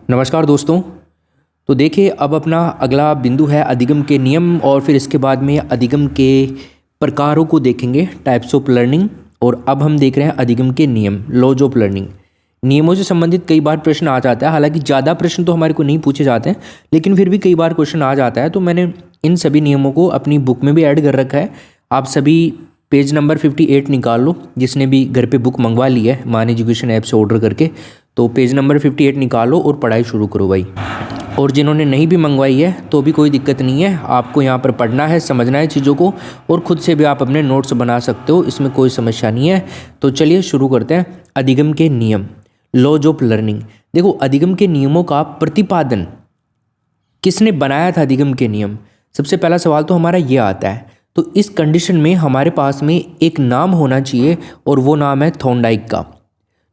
नमस्कार दोस्तों। तो देखिए, अब अपना अगला बिंदु है अधिगम के नियम और फिर इसके बाद में अधिगम के प्रकारों को देखेंगे, टाइप्स ऑफ लर्निंग। और अब हम देख रहे हैं अधिगम के नियम, लॉज ऑफ लर्निंग। नियमों से संबंधित कई बार प्रश्न आ जाता है, हालांकि ज़्यादा प्रश्न तो हमारे को नहीं पूछे जाते हैं, लेकिन फिर भी कई बार क्वेश्चन आ जाता है। तो मैंने इन सभी नियमों को अपनी बुक में भी ऐड कर रखा है। आप सभी पेज नंबर 58 निकाल लो, जिसने भी घर पे बुक मंगवा ली है मान एजुकेशन ऐप से ऑर्डर करके, तो पेज नंबर 58 निकालो और पढ़ाई शुरू करो भाई। और जिन्होंने नहीं भी मंगवाई है तो भी कोई दिक्कत नहीं है, आपको यहाँ पर पढ़ना है, समझना है चीज़ों को, और ख़ुद से भी आप अपने नोट्स बना सकते हो, इसमें कोई समस्या नहीं है। तो चलिए शुरू करते हैं। अधिगम के नियम, लॉज ऑफ लर्निंग। देखो, अधिगम के नियमों का प्रतिपादन किसने बनाया था? अधिगम के नियम, सबसे पहला सवाल तो हमारा ये आता है। तो इस कंडीशन में हमारे पास में एक नाम होना चाहिए और वो नाम है थॉर्नडाइक का।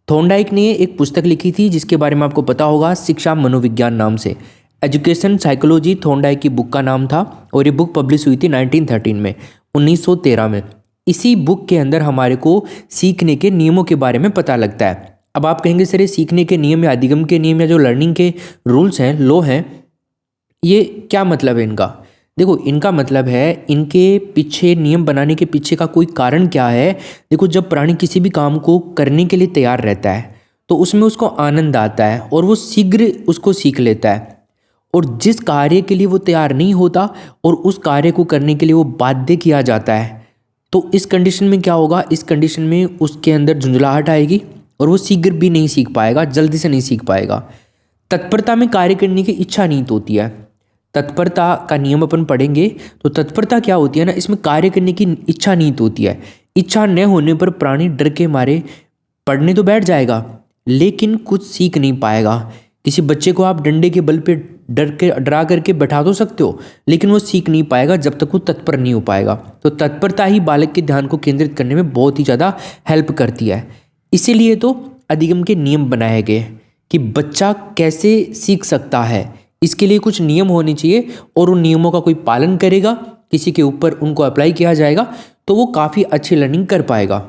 थॉर्नडाइक ने एक पुस्तक लिखी थी जिसके बारे में आपको पता होगा, शिक्षा मनोविज्ञान नाम से। एजुकेशन साइकोलॉजी थॉर्नडाइक की बुक का नाम था और ये बुक पब्लिश हुई थी 1913 में, 1913 में। इसी बुक के अंदर हमारे को सीखने के नियमों के बारे में पता लगता है। अब आप कहेंगे सर, ये सीखने के नियम या अधिगम के नियम या जो लर्निंग के रूल्स हैं, लॉ हैं, ये क्या मतलब है इनका? देखो, इनका मतलब है, इनके पीछे, नियम बनाने के पीछे का कोई कारण क्या है। देखो, जब प्राणी किसी भी काम को करने के लिए तैयार रहता है तो उसमें उसको आनंद आता है और वो शीघ्र उसको सीख लेता है। और जिस कार्य के लिए वो तैयार नहीं होता और उस कार्य को करने के लिए वो बाध्य किया जाता है, तो इस कंडीशन में क्या होगा? इस कंडीशन में उसके अंदर झुंझलाहट आएगी और वो शीघ्र भी नहीं सीख पाएगा, जल्दी से नहीं सीख पाएगा। तत्परता में कार्य करने की इच्छा नहीं होती है। तत्परता का नियम अपन पढ़ेंगे तो तत्परता क्या होती है ना, इसमें कार्य करने की इच्छा नहीं होती है। इच्छा न होने पर प्राणी डर के मारे पढ़ने तो बैठ जाएगा लेकिन कुछ सीख नहीं पाएगा। किसी बच्चे को आप डंडे के बल पे डरा करके बैठा तो सकते हो, लेकिन वो सीख नहीं पाएगा जब तक वो तत्पर नहीं हो पाएगा। तो तत्परता ही बालक के ध्यान को केंद्रित करने में बहुत ही ज़्यादा हेल्प करती है। इसीलिए तो अधिगम के नियम बनाए गए कि बच्चा कैसे सीख सकता है, इसके लिए कुछ नियम होने चाहिए और उन नियमों का कोई पालन करेगा, किसी के ऊपर उनको अप्लाई किया जाएगा तो वो काफ़ी अच्छी लर्निंग कर पाएगा।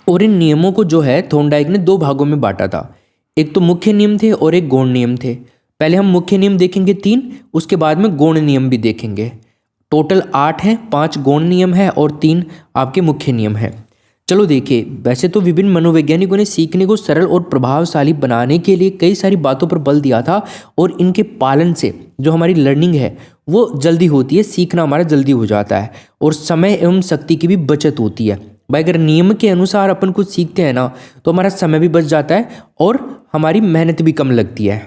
और इन नियमों को जो है थॉर्नडाइक ने दो भागों में बांटा था। एक तो मुख्य नियम थे और एक गौण नियम थे। पहले हम मुख्य नियम देखेंगे 3, उसके बाद में गौण नियम भी देखेंगे। टोटल 8 हैं, 5 गौण नियम है और 3 आपके मुख्य नियम है। चलो देखिए, वैसे तो विभिन्न मनोवैज्ञानिकों ने सीखने को सरल और प्रभावशाली बनाने के लिए कई सारी बातों पर बल दिया था और इनके पालन से जो हमारी लर्निंग है वो जल्दी होती है, सीखना हमारा जल्दी हो जाता है और समय एवं शक्ति की भी बचत होती है। भाई, अगर नियम के अनुसार अपन कुछ सीखते हैं ना तो हमारा समय भी बच जाता है और हमारी मेहनत भी कम लगती है।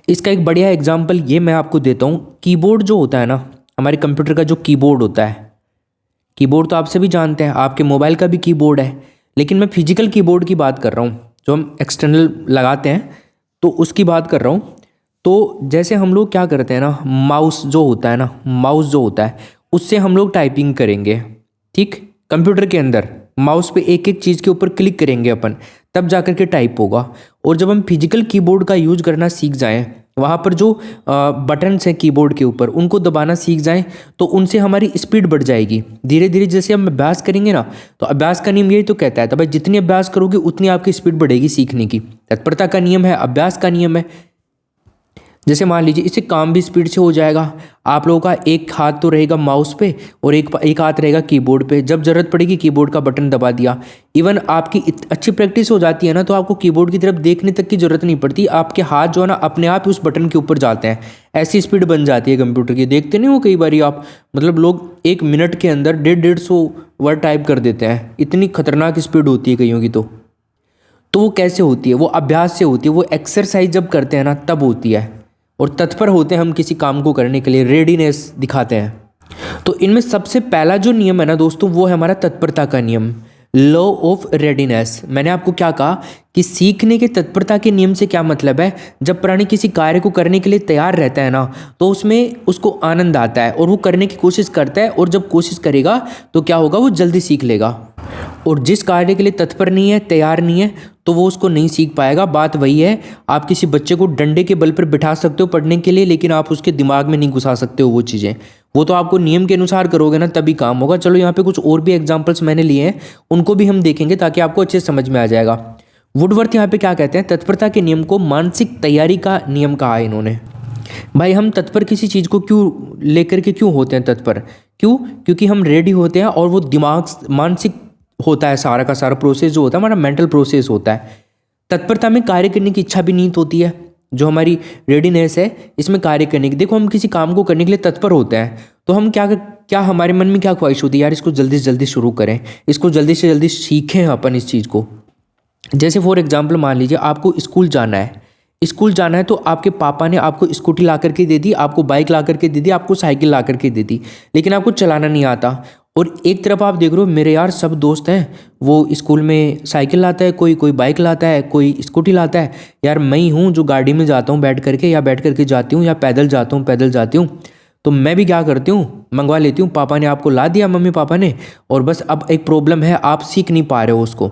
इसका एक बढ़िया एग्जाम्पल ये मैं आपको देता हूँ। कीबोर्ड जो होता है ना, हमारे कंप्यूटर का जो कीबोर्ड होता है, कीबोर्ड तो आप सभी जानते हैं, आपके मोबाइल का भी कीबोर्ड है, लेकिन मैं फिजिकल कीबोर्ड की बात कर रहा हूँ जो हम एक्सटर्नल लगाते हैं, तो उसकी बात कर रहा हूँ। तो जैसे हम लोग क्या करते हैं ना, माउस जो होता है ना, माउस जो होता है उससे हम लोग टाइपिंग करेंगे, ठीक। कंप्यूटर के अंदर माउस पे एक एक चीज़ के ऊपर क्लिक करेंगे अपन, तब जाकर के टाइप होगा। और जब हम फिजिकल कीबोर्ड का यूज करना सीख जाएं, वहाँ पर जो बटन्स हैं कीबोर्ड के ऊपर उनको दबाना सीख जाएं, तो उनसे हमारी स्पीड बढ़ जाएगी धीरे धीरे। जैसे हम अभ्यास करेंगे ना, तो अभ्यास का नियम यही तो कहता है, तो भाई जितनी अभ्यास करोगे उतनी आपकी स्पीड बढ़ेगी सीखने की। तत्परता का नियम है, अभ्यास का नियम है। जैसे मान लीजिए, इससे काम भी स्पीड से हो जाएगा। आप लोगों का एक हाथ तो रहेगा माउस पे और एक हाथ रहेगा कीबोर्ड पे, जब जरूरत पड़ेगी कीबोर्ड का बटन दबा दिया। इवन आपकी अच्छी प्रैक्टिस हो जाती है ना, तो आपको कीबोर्ड की तरफ देखने तक की जरूरत नहीं पड़ती, आपके हाथ जो है ना अपने आप ही उस बटन के ऊपर जाते हैं। ऐसी स्पीड बन जाती है कंप्यूटर की। देखते नहीं हो कई बार आप, मतलब लोग 1 मिनट के अंदर 150 वर्ड टाइप कर देते हैं, इतनी खतरनाक स्पीड होती है कईयों की। तो वो कैसे होती है? वो अभ्यास से होती है, वो एक्सरसाइज जब करते हैं ना तब होती है। और तत्पर होते हैं हम किसी काम को करने के लिए, रेडीनेस दिखाते हैं। तो इनमें सबसे पहला जो नियम है ना दोस्तों, वो है हमारा तत्परता का नियम, लॉ ऑफ रेडीनेस। मैंने आपको क्या कहा कि सीखने के तत्परता के नियम से क्या मतलब है? जब प्राणी किसी कार्य को करने के लिए तैयार रहता है ना, तो उसमें उसको आनंद आता है और वो करने की कोशिश करता है, और जब कोशिश करेगा तो क्या होगा, वो जल्दी सीख लेगा। और जिस कार्य के लिए तत्पर नहीं है, तैयार नहीं है, तो वो उसको नहीं सीख पाएगा। बात वही है, आप किसी बच्चे को डंडे के बल पर बिठा सकते हो पढ़ने के लिए, लेकिन आप उसके दिमाग में नहीं घुसा सकते हो वो चीज़ें। वो तो आपको नियम के अनुसार करोगे ना तभी काम होगा। चलो यहाँ पे कुछ और भी एग्जांपल्स मैंने लिए हैं, उनको भी हम देखेंगे ताकि आपको अच्छे समझ में आ जाएगा। वुडवर्थ यहाँ पे क्या कहते हैं, तत्परता के नियम को मानसिक तैयारी का नियम कहा है इन्होंने। भाई हम तत्पर किसी चीज़ को क्यों लेकर के क्यों होते हैं तत्पर, क्यों? क्योंकि हम रेडी होते हैं और वो दिमाग मानसिक होता है, सारा का सारा प्रोसेस जो होता है हमारा मेंटल प्रोसेस होता है। तत्परता में कार्य करने की इच्छा भी नीत होती है, जो हमारी रेडीनेस है इसमें कार्य करने की। देखो हम किसी काम को करने के लिए तत्पर होते हैं तो हम क्या हमारे मन में क्या ख्वाहिश होती है, यार इसको जल्दी से जल्दी शुरू करें, इसको जल्दी से जल्दी सीखें अपन इस चीज़ को। जैसे फॉर एग्जाम्पल मान लीजिए आपको स्कूल जाना है, स्कूल जाना है तो आपके पापा ने आपको स्कूटी ला करके दे दी, आपको बाइक ला करके दे दी, आपको साइकिल ला करके दे दी, लेकिन आपको चलाना नहीं आता। और एक तरफ आप देख रहे हो मेरे यार सब दोस्त हैं, वो स्कूल में साइकिल लाता है, कोई बाइक लाता है, कोई स्कूटी लाता है, यार मैं ही हूँ जो गाड़ी में जाता हूँ बैठ करके, या बैठ करके जाती हूँ, या पैदल जाता हूँ पैदल जाती हूँ। तो मैं भी क्या करती हूँ, मंगवा लेती हूँ, पापा ने आपको ला दिया, मम्मी पापा ने, और बस अब एक प्रॉब्लम है, आप सीख नहीं पा रहे हो उसको।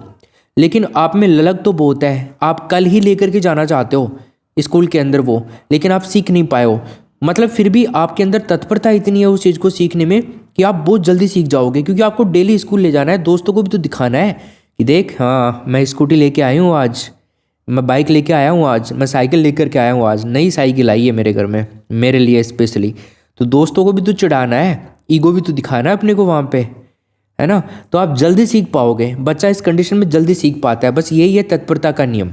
लेकिन आप में ललक तो बहुत है, आप कल ही लेकर के जाना चाहते हो स्कूल के अंदर वो, लेकिन आप सीख नहीं पाए हो। मतलब फिर भी आपके अंदर तत्परता इतनी है उस चीज़ को सीखने में कि आप बहुत जल्दी सीख जाओगे, क्योंकि आपको डेली स्कूल ले जाना है, दोस्तों को भी तो दिखाना है कि देख हाँ मैं स्कूटी लेके आई हूँ आज, मैं बाइक लेके आया हूँ आज, मैं साइकिल लेकर के आया हूँ आज, नई साइकिल आई है मेरे घर में मेरे लिए स्पेशली। तो दोस्तों को भी तो चिढ़ाना है, ईगो भी तो दिखाना है अपने को वहाँ पे, है ना। तो आप जल्दी सीख पाओगे, बच्चा इस कंडीशन में जल्दी सीख पाता है। बस यही है तत्परता का नियम।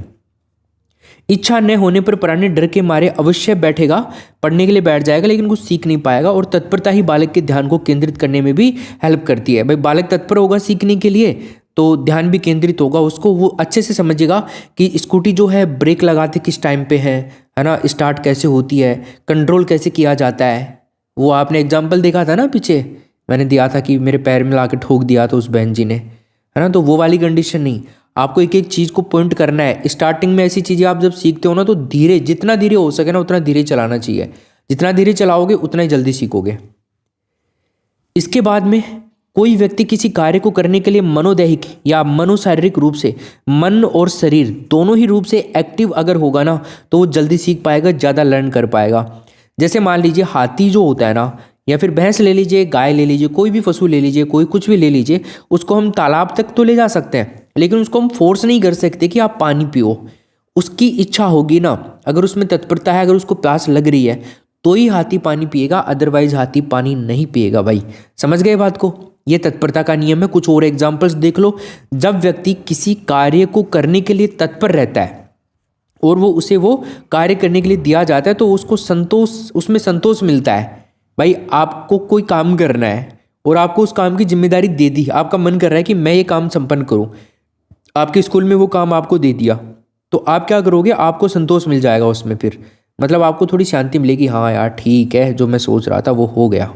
इच्छा न होने पर प्राणी डर के मारे अवश्य बैठेगा, पढ़ने के लिए बैठ जाएगा, लेकिन कुछ सीख नहीं पाएगा। और तत्परता ही बालक के ध्यान को केंद्रित करने में भी हेल्प करती है। भाई बालक तत्पर होगा सीखने के लिए तो ध्यान भी केंद्रित होगा उसको, वो अच्छे से समझेगा कि स्कूटी जो है ब्रेक लगाते किस टाइम पे है ना, स्टार्ट कैसे होती है, कंट्रोल कैसे किया जाता है। वो आपने एग्जाम्पल देखा था ना पीछे, मैंने दिया था कि मेरे पैर में ला के ठोक दिया था उस बहन जी ने, है ना। तो वो वाली कंडीशन नहीं, आपको एक एक चीज़ को पॉइंट करना है। स्टार्टिंग में ऐसी चीज़ें आप जब सीखते हो ना तो धीरे, जितना धीरे हो सके ना उतना धीरे चलाना चाहिए, जितना धीरे चलाओगे उतना ही जल्दी सीखोगे। इसके बाद में कोई व्यक्ति किसी कार्य को करने के लिए मनोदैहिक या मनोशारीरिक रूप से, मन और शरीर दोनों ही रूप से एक्टिव अगर होगा ना तो वो जल्दी सीख पाएगा, ज़्यादा लर्न कर पाएगा। जैसे मान लीजिए हाथी जो होता है ना, या फिर भैंस ले लीजिए, गाय ले लीजिए, कोई भी पशु ले लीजिए, कोई कुछ भी ले लीजिए, उसको हम तालाब तक तो ले जा सकते हैं, लेकिन उसको हम फोर्स नहीं कर सकते कि आप पानी पियो। उसकी इच्छा होगी ना, अगर उसमें तत्परता है, अगर उसको प्यास लग रही है तो ही हाथी पानी पिएगा, अदरवाइज हाथी पानी नहीं पिएगा। भाई समझ गए बात को, ये तत्परता का नियम है। कुछ और एग्जाम्पल्स देख लो। जब व्यक्ति किसी कार्य को करने के लिए तत्पर रहता है और वो कार्य करने के लिए दिया जाता है तो उसको उसमें संतोष मिलता है। भाई आपको कोई काम करना है और आपको उस काम की जिम्मेदारी दे दी, आपका मन कर रहा है कि मैं ये काम संपन्न करूं, आपके स्कूल में वो काम आपको दे दिया, तो आप क्या करोगे, आपको संतोष मिल जाएगा उसमें, फिर मतलब आपको थोड़ी शांति मिलेगी, हाँ यार ठीक है जो मैं सोच रहा था वो हो गया।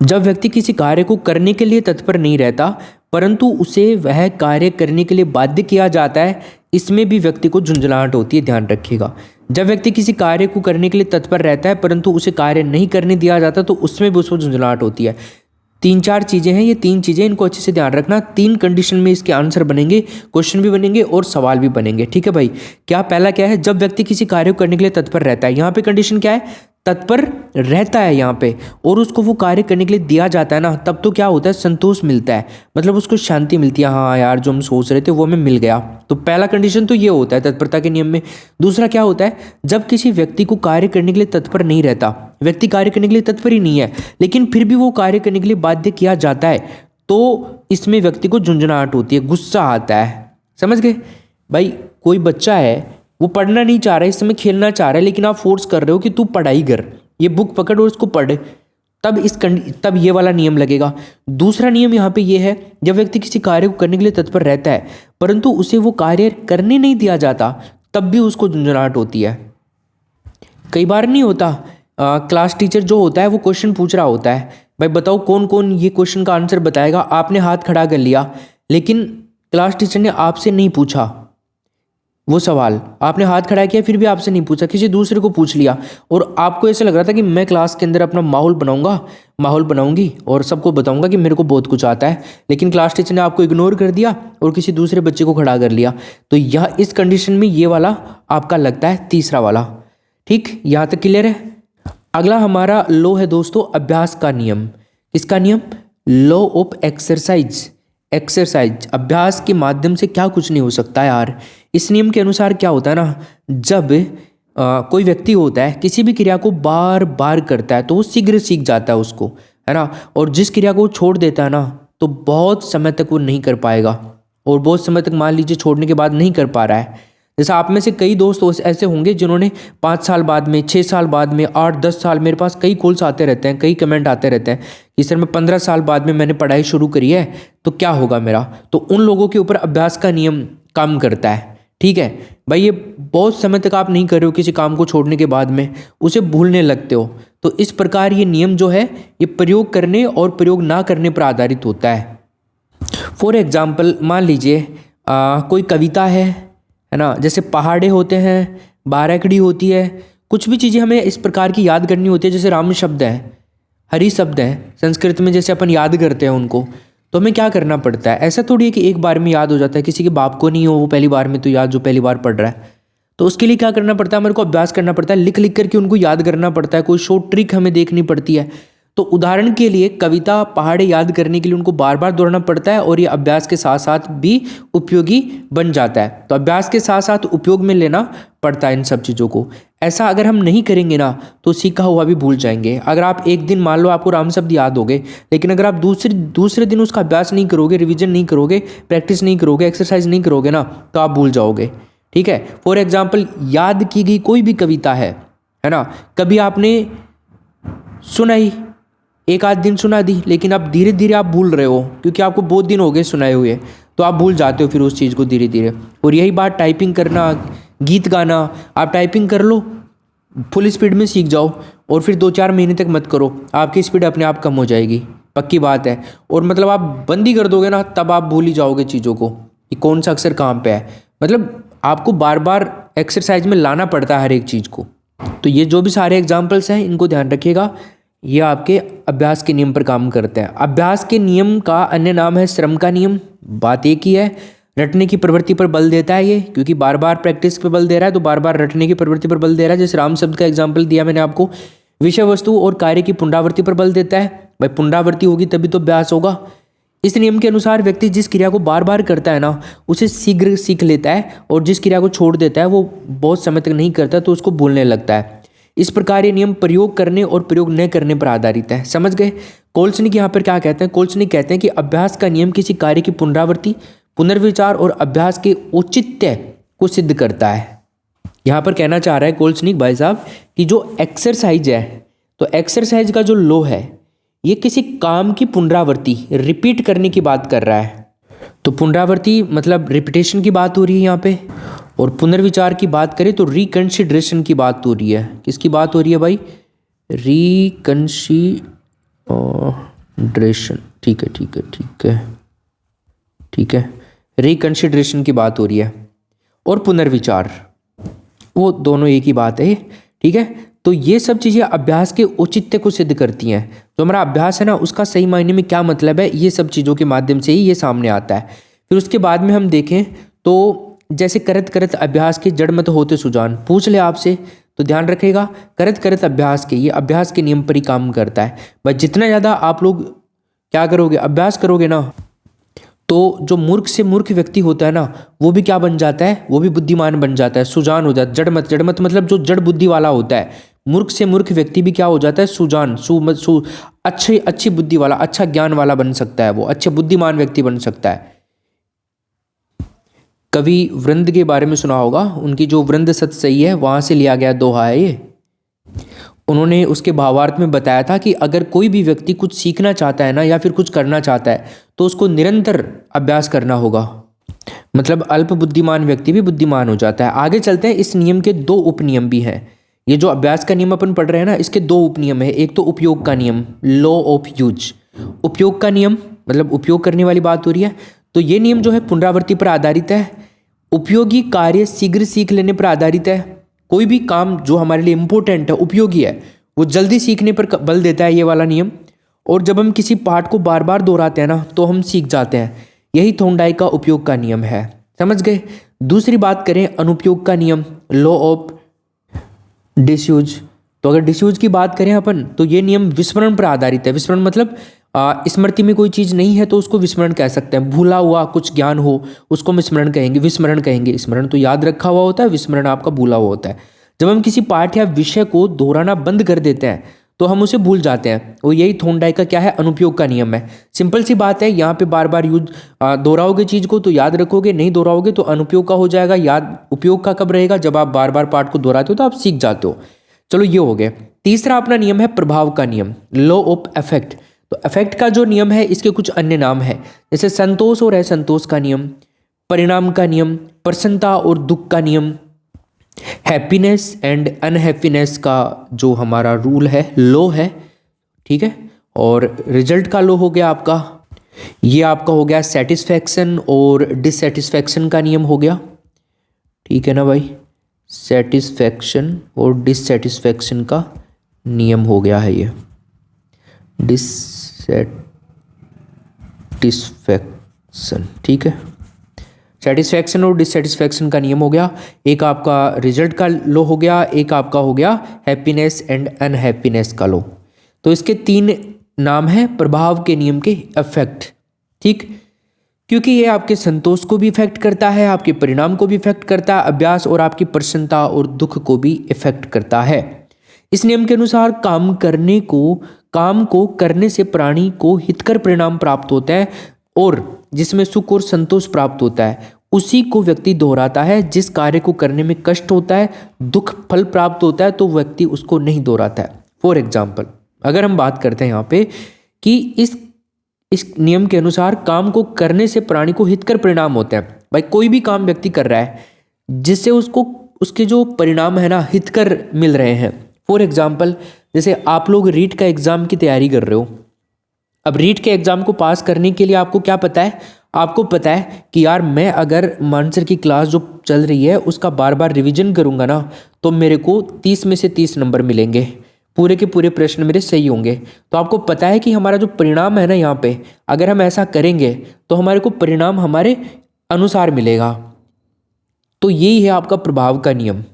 जब व्यक्ति किसी कार्य को करने के लिए तत्पर नहीं रहता परंतु उसे वह कार्य करने के लिए बाध्य किया जाता है, इसमें भी व्यक्ति को झुंझलाहट होती है, ध्यान रखिएगा। जब व्यक्ति किसी कार्य को करने के लिए तत्पर रहता है परंतु उसे कार्य नहीं करने दिया जाता तो उसमें भी उसको झुंझलाहट होती है। 3-4 चीज़ें हैं, ये 3 चीज़ें, इनको अच्छे से ध्यान रखना। 3 कंडीशन में इसके आंसर बनेंगे, क्वेश्चन भी बनेंगे और सवाल भी बनेंगे, ठीक है भाई। क्या पहला क्या है, जब व्यक्ति किसी कार्य को करने के लिए तत्पर रहता है, यहाँ पे कंडीशन क्या है, तत्पर रहता है यहाँ पे, और उसको वो कार्य करने के लिए दिया जाता है ना, तब तो क्या होता है, संतोष मिलता है, मतलब उसको शांति मिलती है, हाँ यार जो हम सोच रहे थे वो हमें मिल गया। तो पहला कंडीशन तो ये होता है तत्परता के नियम में। दूसरा क्या होता है, जब किसी व्यक्ति को कार्य करने के लिए तत्पर नहीं रहता, व्यक्ति कार्य करने के लिए तत्पर ही नहीं है लेकिन फिर भी वो कार्य करने के लिए बाध्य किया जाता है, तो इसमें व्यक्ति को झुंझुनाहट होती है, गुस्सा आता है। समझ गए भाई, कोई बच्चा है वो पढ़ना नहीं चाह रहा है, इस समय खेलना चाह रहा है, लेकिन आप फोर्स कर रहे हो कि तू पढ़ाई कर, ये बुक पकड़ और इसको पढ़, तब ये वाला नियम लगेगा। दूसरा नियम यहाँ पे ये है, जब व्यक्ति किसी कार्य को करने के लिए तत्पर रहता है परंतु उसे वो कार्य करने नहीं दिया जाता, तब भी उसको झुंझुनाहट होती है। कई बार नहीं होता, क्लास टीचर जो होता है वो क्वेश्चन पूछ रहा होता है, भाई बताओ कौन कौन ये क्वेश्चन का आंसर बताएगा, आपने हाथ खड़ा कर लिया, लेकिन क्लास टीचर ने आपसे नहीं पूछा वो सवाल, आपने हाथ खड़ा किया फिर भी आपसे नहीं पूछा, किसी दूसरे को पूछ लिया, और आपको ऐसा लग रहा था कि मैं क्लास के अंदर अपना माहौल बनाऊंगी और सबको बताऊंगा कि मेरे को बहुत कुछ आता है, लेकिन क्लास टीचर ने आपको इग्नोर कर दिया और किसी दूसरे बच्चे को खड़ा कर लिया। तो यह इस कंडीशन में ये वाला आपका लगता है तीसरा वाला। ठीक, यहाँ तक क्लियर है। अगला हमारा लॉ है दोस्तों, अभ्यास का नियम। किसका नियम, लॉ ऑफ एक्सरसाइज एक्सरसाइज, अभ्यास के माध्यम से क्या कुछ नहीं हो सकता यार। इस नियम के अनुसार क्या होता है ना, जब कोई व्यक्ति होता है किसी भी क्रिया को बार बार करता है तो वो शीघ्र सीख जाता है उसको, है ना। और जिस क्रिया को वो छोड़ देता है ना तो बहुत समय तक वो नहीं कर पाएगा, और बहुत समय तक मान लीजिए छोड़ने के बाद नहीं कर पा रहा है। जैसे आप में से कई दोस्त ऐसे होंगे जिन्होंने 5 साल बाद में, 6 साल बाद में, 8-10 साल, मेरे पास कई कॉल्स आते रहते हैं, कई कमेंट आते रहते हैं कि सर मैं 15 साल बाद में मैंने पढ़ाई शुरू करी है तो क्या होगा मेरा। तो उन लोगों के ऊपर अभ्यास का नियम काम करता है। ठीक है भाई, ये बहुत समय तक आप नहीं कर रहे हो किसी काम को छोड़ने के बाद में, उसे भूलने लगते हो। तो इस प्रकार ये नियम जो है ये प्रयोग करने और प्रयोग ना करने पर आधारित होता है। फॉर एग्जाम्पल मान लीजिए कोई कविता है ना, जैसे पहाड़े होते हैं, बारहकड़ी होती है, कुछ भी चीज़ें हमें इस प्रकार की याद करनी होती है। जैसे राम शब्द है, हरि शब्द है संस्कृत में, जैसे अपन याद करते हैं उनको, तो हमें क्या करना पड़ता है। ऐसा थोड़ी है कि एक बार में याद हो जाता है, किसी के बाप को नहीं हो वो पहली बार में तो याद, जो पहली बार पढ़ रहा है। तो उसके लिए क्या करना पड़ता है, हमारे को अभ्यास करना पड़ता है, लिख लिख करके उनको याद करना पड़ता है, कोई शॉर्ट ट्रिक हमें देखनी पड़ती है। तो उदाहरण के लिए कविता, पहाड़े याद करने के लिए उनको बार बार दोहराना पड़ता है, और ये अभ्यास के साथ साथ भी उपयोगी बन जाता है। तो अभ्यास के साथ साथ उपयोग में लेना पड़ता है इन सब चीज़ों को। ऐसा अगर हम नहीं करेंगे ना तो सीखा हुआ भी भूल जाएंगे। अगर आप एक दिन मान लो आपको राम शब्द याद हो गए, लेकिन अगर आप दूसरे दिन उसका अभ्यास नहीं करोगे, रिविजन नहीं करोगे, प्रैक्टिस नहीं करोगे, एक्सरसाइज नहीं करोगे ना, तो आप भूल जाओगे। ठीक है, फॉर एग्जाम्पल याद की गई कोई भी कविता है ना, कभी आपने सुनाई, एक आध दिन सुना दी, लेकिन अब धीरे धीरे आप भूल रहे हो क्योंकि आपको बहुत दिन हो गए सुनाए हुए, तो आप भूल जाते हो फिर उस चीज़ को धीरे धीरे। और यही बात टाइपिंग करना, गीत गाना, आप टाइपिंग कर लो, फुल स्पीड में सीख जाओ, और फिर 2-4 महीने तक मत करो, आपकी स्पीड अपने आप कम हो जाएगी, पक्की बात है। और मतलब आप बंद ही कर दोगे ना, तब आप भूल ही जाओगे चीज़ों को कि कौन सा अक्षर कहाँ पे है। मतलब आपको बार बार एक्सरसाइज में लाना पड़ता है हर एक चीज़ को। तो ये जो भी सारे एग्जाम्पल्स हैं इनको ध्यान रखिएगा, ये आपके अभ्यास के नियम पर काम करते हैं। अभ्यास के नियम का अन्य नाम है श्रम का नियम। बात एक ही है, रटने की प्रवृत्ति पर बल देता है ये, क्योंकि बार बार प्रैक्टिस पर बल दे रहा है, तो बार बार रटने की प्रवृत्ति पर बल दे रहा है। जैसे राम शब्द का एग्जाम्पल दिया मैंने आपको, विषय वस्तु और कार्य की पुनरावृत्ति पर बल देता है। भाई पुनरावृत्ति होगी तभी तो अभ्यास होगा। इस नियम के अनुसार व्यक्ति जिस क्रिया को बार बार करता है ना उसे शीघ्र सीख लेता है, और जिस क्रिया को छोड़ देता है वो बहुत समय तक नहीं करता तो उसको भूलने लगता है। इस प्रकार ये नियम प्रयोग करने और प्रयोग न करने पर आधारित है। समझ गए। कोल्सनिक यहाँ पर क्या कहते हैं, कोल्सनिक कहते हैं कि अभ्यास का नियम किसी कार्य की पुनरावृत्ति, पुनर्विचार और अभ्यास के औचित्य को सिद्ध करता है। यहाँ पर कहना चाह रहा है कोल्सनिक भाई साहब कि जो एक्सरसाइज है, तो एक्सरसाइज का जो लॉ है ये किसी काम की पुनरावृत्ति, रिपीट करने की बात कर रहा है। तो पुनरावृत्ति मतलब रिपीटेशन की बात हो रही है यहाँ पे, और पुनर्विचार की बात करें तो रिकंसिडरेशन की बात हो रही है। किसकी बात हो रही है भाई, रिकंसिडरेशन। ठीक है ठीक है ठीक है ठीक है, रिकंसिडरेशन की बात हो रही है, और पुनर्विचार, वो दोनों एक ही बात है। ठीक है, तो ये सब चीज़ें अभ्यास के औचित्य को सिद्ध करती हैं। जो हमारा अभ्यास है ना उसका सही मायने में क्या मतलब है, ये सब चीज़ों के माध्यम से ही ये सामने आता है। फिर उसके बाद में हम देखें तो जैसे करत करत अभ्यास के जड़ मत होते सुजान, पूछ ले आपसे तो ध्यान रखेगा, करत करत अभ्यास के, ये अभ्यास के नियम पर ही काम करता है। बस जितना ज़्यादा आप लोग क्या करोगे, अभ्यास करोगे ना, तो जो मूर्ख से मूर्ख व्यक्ति होता है ना वो भी क्या बन जाता है, वो भी बुद्धिमान बन जाता है, सुजान हो जाता है। जड़मत, जड़मत मतलब जो जड़ बुद्धि वाला होता है, मूर्ख से मूर्ख व्यक्ति भी क्या हो जाता है, सुजान, अच्छी बुद्धि वाला, अच्छा ज्ञान वाला बन सकता है, वो अच्छे बुद्धिमान व्यक्ति बन सकता है। कवि वृंद के बारे में सुना होगा, उनकी जो वृंद सत सही है वहां से लिया गया दोहा है ये। उन्होंने उसके भावार्थ में बताया था कि अगर कोई भी व्यक्ति कुछ सीखना चाहता है ना या फिर कुछ करना चाहता है तो उसको निरंतर अभ्यास करना होगा। मतलब अल्प बुद्धिमान व्यक्ति भी बुद्धिमान हो जाता है। आगे चलते हैं, इस नियम के 2 उपनियम भी हैं। ये जो अभ्यास का नियम अपन पढ़ रहे हैं ना, इसके 2 उपनियम है। एक तो उपयोग का नियम, लॉ ऑफ यूज। उपयोग का नियम मतलब उपयोग करने वाली बात हो रही है, तो ये नियम जो है पुनरावृत्ति पर आधारित है, उपयोगी कार्य शीघ्र सीख लेने पर आधारित है। कोई भी काम जो हमारे लिए इंपॉर्टेंट है, उपयोगी है, वो जल्दी सीखने पर बल देता है ये वाला नियम। और जब हम किसी पाठ को बार बार दोहराते हैं ना तो हम सीख जाते हैं। यही थॉर्नडाइक का उपयोग का नियम है। समझ गए। दूसरी बात करें अनुपयोग का नियम, लॉ ऑफ डिसयूज। तो अगर डिसयूज की बात करें अपन तो ये नियम विस्मरण पर आधारित है। विस्मरण मतलब स्मृति में कोई चीज़ नहीं है तो उसको विस्मरण कह सकते हैं। भूला हुआ कुछ ज्ञान हो उसको हम स्मरण कहेंगे, विस्मरण कहेंगे। स्मरण तो याद रखा हुआ होता है, विस्मरण आपका भूला हुआ होता है। जब हम किसी पाठ या विषय को दोहराना बंद कर देते हैं तो हम उसे भूल जाते हैं, और यही थॉर्नडाइक का क्या है, अनुपयोग का नियम है। सिंपल सी बात है, यहाँ पे बार बार यूज दोहराओगे चीज़ को तो याद रखोगे, नहीं दोहराओगे तो अनुपयोग का हो जाएगा। याद उपयोग का कब रहेगा, जब आप बार बार पाठ को दोहराते हो तो आप सीख जाते हो। चलो ये हो गया। तीसरा अपना नियम है प्रभाव का नियम, लॉ ऑफ इफेक्ट। तो इफेक्ट का जो नियम है इसके कुछ अन्य नाम है, जैसे संतोष और असंतोष का नियम, परिणाम का नियम, प्रसन्नता और दुख का नियम, हैप्पीनेस एंड अनहैप्पीनेस का जो हमारा रूल है, लॉ है, ठीक है। और रिजल्ट का लॉ हो गया आपका, ये आपका हो गया सेटिस्फैक्शन और डिससेटिस्फैक्शन का नियम हो गया, ठीक है ना भाई। सेटिस्फैक्शन और डिससेटिस्फैक्शन का नियम हो गया है ये, डिससेटिस्फैक्शन, ठीक है। सेटिस्फैक्शन और डिससेटिस्फैक्शन का नियम हो गया। एक आपका रिजल्ट का लॉ हो गया, एक आपका हो गया हैप्पीनेस एंड अनहैप्पीनेस का लॉ। तो इसके 3 नाम है प्रभाव के नियम के इफेक्ट, ठीक। क्योंकि ये आपके संतोष को भी इफेक्ट करता है, आपके परिणाम को भी इफेक्ट करता है, अभ्यास और आपकी प्रसन्नता और दुख को भी इफेक्ट करता है। इस नियम के अनुसार काम को करने से प्राणी को हितकर परिणाम प्राप्त होता है, और जिसमें सुख और संतोष प्राप्त होता है उसी को व्यक्ति दोहराता है। जिस कार्य को करने में कष्ट होता है, दुख फल प्राप्त होता है, तो व्यक्ति उसको नहीं दोहराता है। फॉर एग्जाम्पल, अगर हम बात करते हैं यहाँ पे कि इस नियम के अनुसार काम को करने से प्राणी को हितकर परिणाम होते हैं। भाई कोई भी काम व्यक्ति कर रहा है जिससे उसको उसके जो परिणाम है ना हितकर मिल रहे हैं। फॉर एग्जाम्पल, जैसे आप लोग रीट का एग्जाम की तैयारी कर रहे हो। अब रीट के एग्जाम को पास करने के लिए आपको क्या पता है, आपको पता है कि यार मैं अगर मानसर की क्लास जो चल रही है उसका बार बार रिवीजन करूंगा ना तो मेरे को 30 में से 30 नंबर मिलेंगे, पूरे के पूरे प्रश्न मेरे सही होंगे। तो आपको पता है कि हमारा जो परिणाम है ना यहाँ पे, अगर हम ऐसा करेंगे तो हमारे को परिणाम हमारे अनुसार मिलेगा। तो यही है आपका प्रभाव का नियम।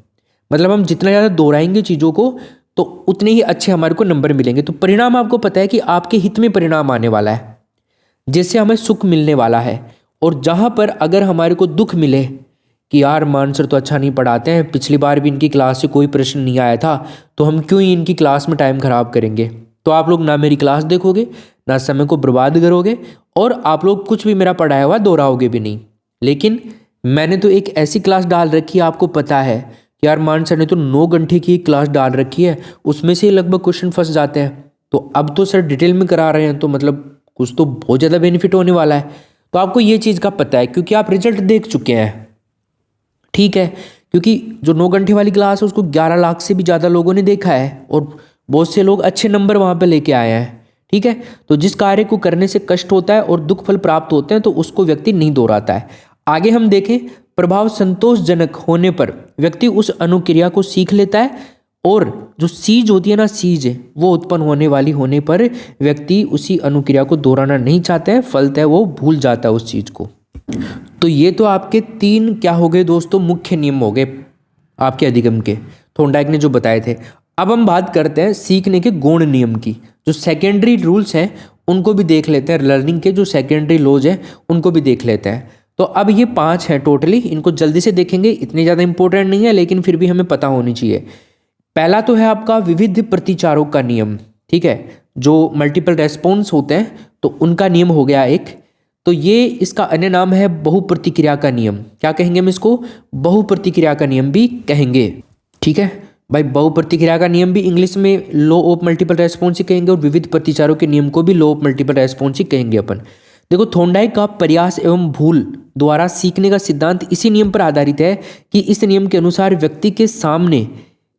मतलब हम जितना ज़्यादा दोहराएंगे चीज़ों को तो उतने ही अच्छे हमारे को नंबर मिलेंगे। तो परिणाम आपको पता है कि आपके हित में परिणाम आने वाला है, जिससे हमें सुख मिलने वाला है। और जहाँ पर अगर हमारे को दुख मिले कि यार मानसर तो अच्छा नहीं पढ़ाते हैं, पिछली बार भी इनकी क्लास से कोई प्रश्न नहीं आया था, तो हम क्यों ही इनकी क्लास में टाइम खराब करेंगे, तो आप लोग ना मेरी क्लास देखोगे, ना समय को बर्बाद करोगे, और आप लोग कुछ भी मेरा पढ़ाया हुआ दोहराओगे भी नहीं। लेकिन मैंने तो एक ऐसी क्लास डाल रखी है, आपको पता है कि यार मानसर ने तो 9 घंटे की क्लास डाल रखी है, उसमें से लगभग क्वेश्चन फंस जाते हैं। तो अब तो सर डिटेल में करा रहे हैं, तो मतलब कुछ तो बहुत ज़्यादा बेनिफिट होने वाला है। तो आपको ये चीज़ का पता है क्योंकि आप रिजल्ट देख चुके हैं, ठीक है। क्योंकि जो 9 घंटे वाली क्लास है उसको 11 लाख से भी ज़्यादा लोगों ने देखा है, और बहुत से लोग अच्छे नंबर वहाँ पे लेके आए हैं, ठीक है। तो जिस कार्य को करने से कष्ट होता है और दुख फल प्राप्त होते हैं तो उसको व्यक्ति नहीं दोहराता है। आगे हम देखें, प्रभाव संतोषजनक होने पर व्यक्ति उस अनुक्रिया को सीख लेता है, और जो सीज होती है ना, सीज वो उत्पन्न होने वाली होने पर व्यक्ति उसी अनुक्रिया को दोहराना नहीं चाहते हैं, फलतः वो भूल जाता है उस चीज को। तो ये तो आपके 3 क्या हो गए दोस्तों, मुख्य नियम हो गए आपके अधिगम के, थॉर्नडाइक ने जो बताए थे। अब हम बात करते हैं सीखने के गौण नियम की, जो सेकेंडरी रूल्स हैं उनको भी देख लेते हैं। लर्निंग के जो सेकेंडरी लॉज हैं उनको भी देख लेते हैं। तो अब ये 5 हैं टोटली, इनको जल्दी से देखेंगे, इतने ज़्यादा इंपॉर्टेंट नहीं है लेकिन फिर भी हमें पता होनी चाहिए। पहला तो है आपका विविध प्रतिचारों का नियम, ठीक है। जो मल्टीपल रेस्पॉन्स होते हैं तो उनका नियम हो गया एक। तो ये इसका अन्य नाम है बहुप्रतिक्रिया का नियम। क्या कहेंगे हम इसको, बहुप्रतिक्रिया का नियम भी कहेंगे, ठीक है भाई। बहुप्रतिक्रिया का नियम भी इंग्लिश में लॉ ऑफ मल्टीपल रेस्पॉन्स ही कहेंगे, और विविध प्रतिचारों के नियम को भी लॉ ऑफ मल्टीपल रेस्पॉन्स ही कहेंगे अपन। देखो, थॉर्नडाइक का प्रयास एवं भूल द्वारा सीखने का सिद्धांत इसी नियम पर आधारित है कि इस नियम के अनुसार व्यक्ति के सामने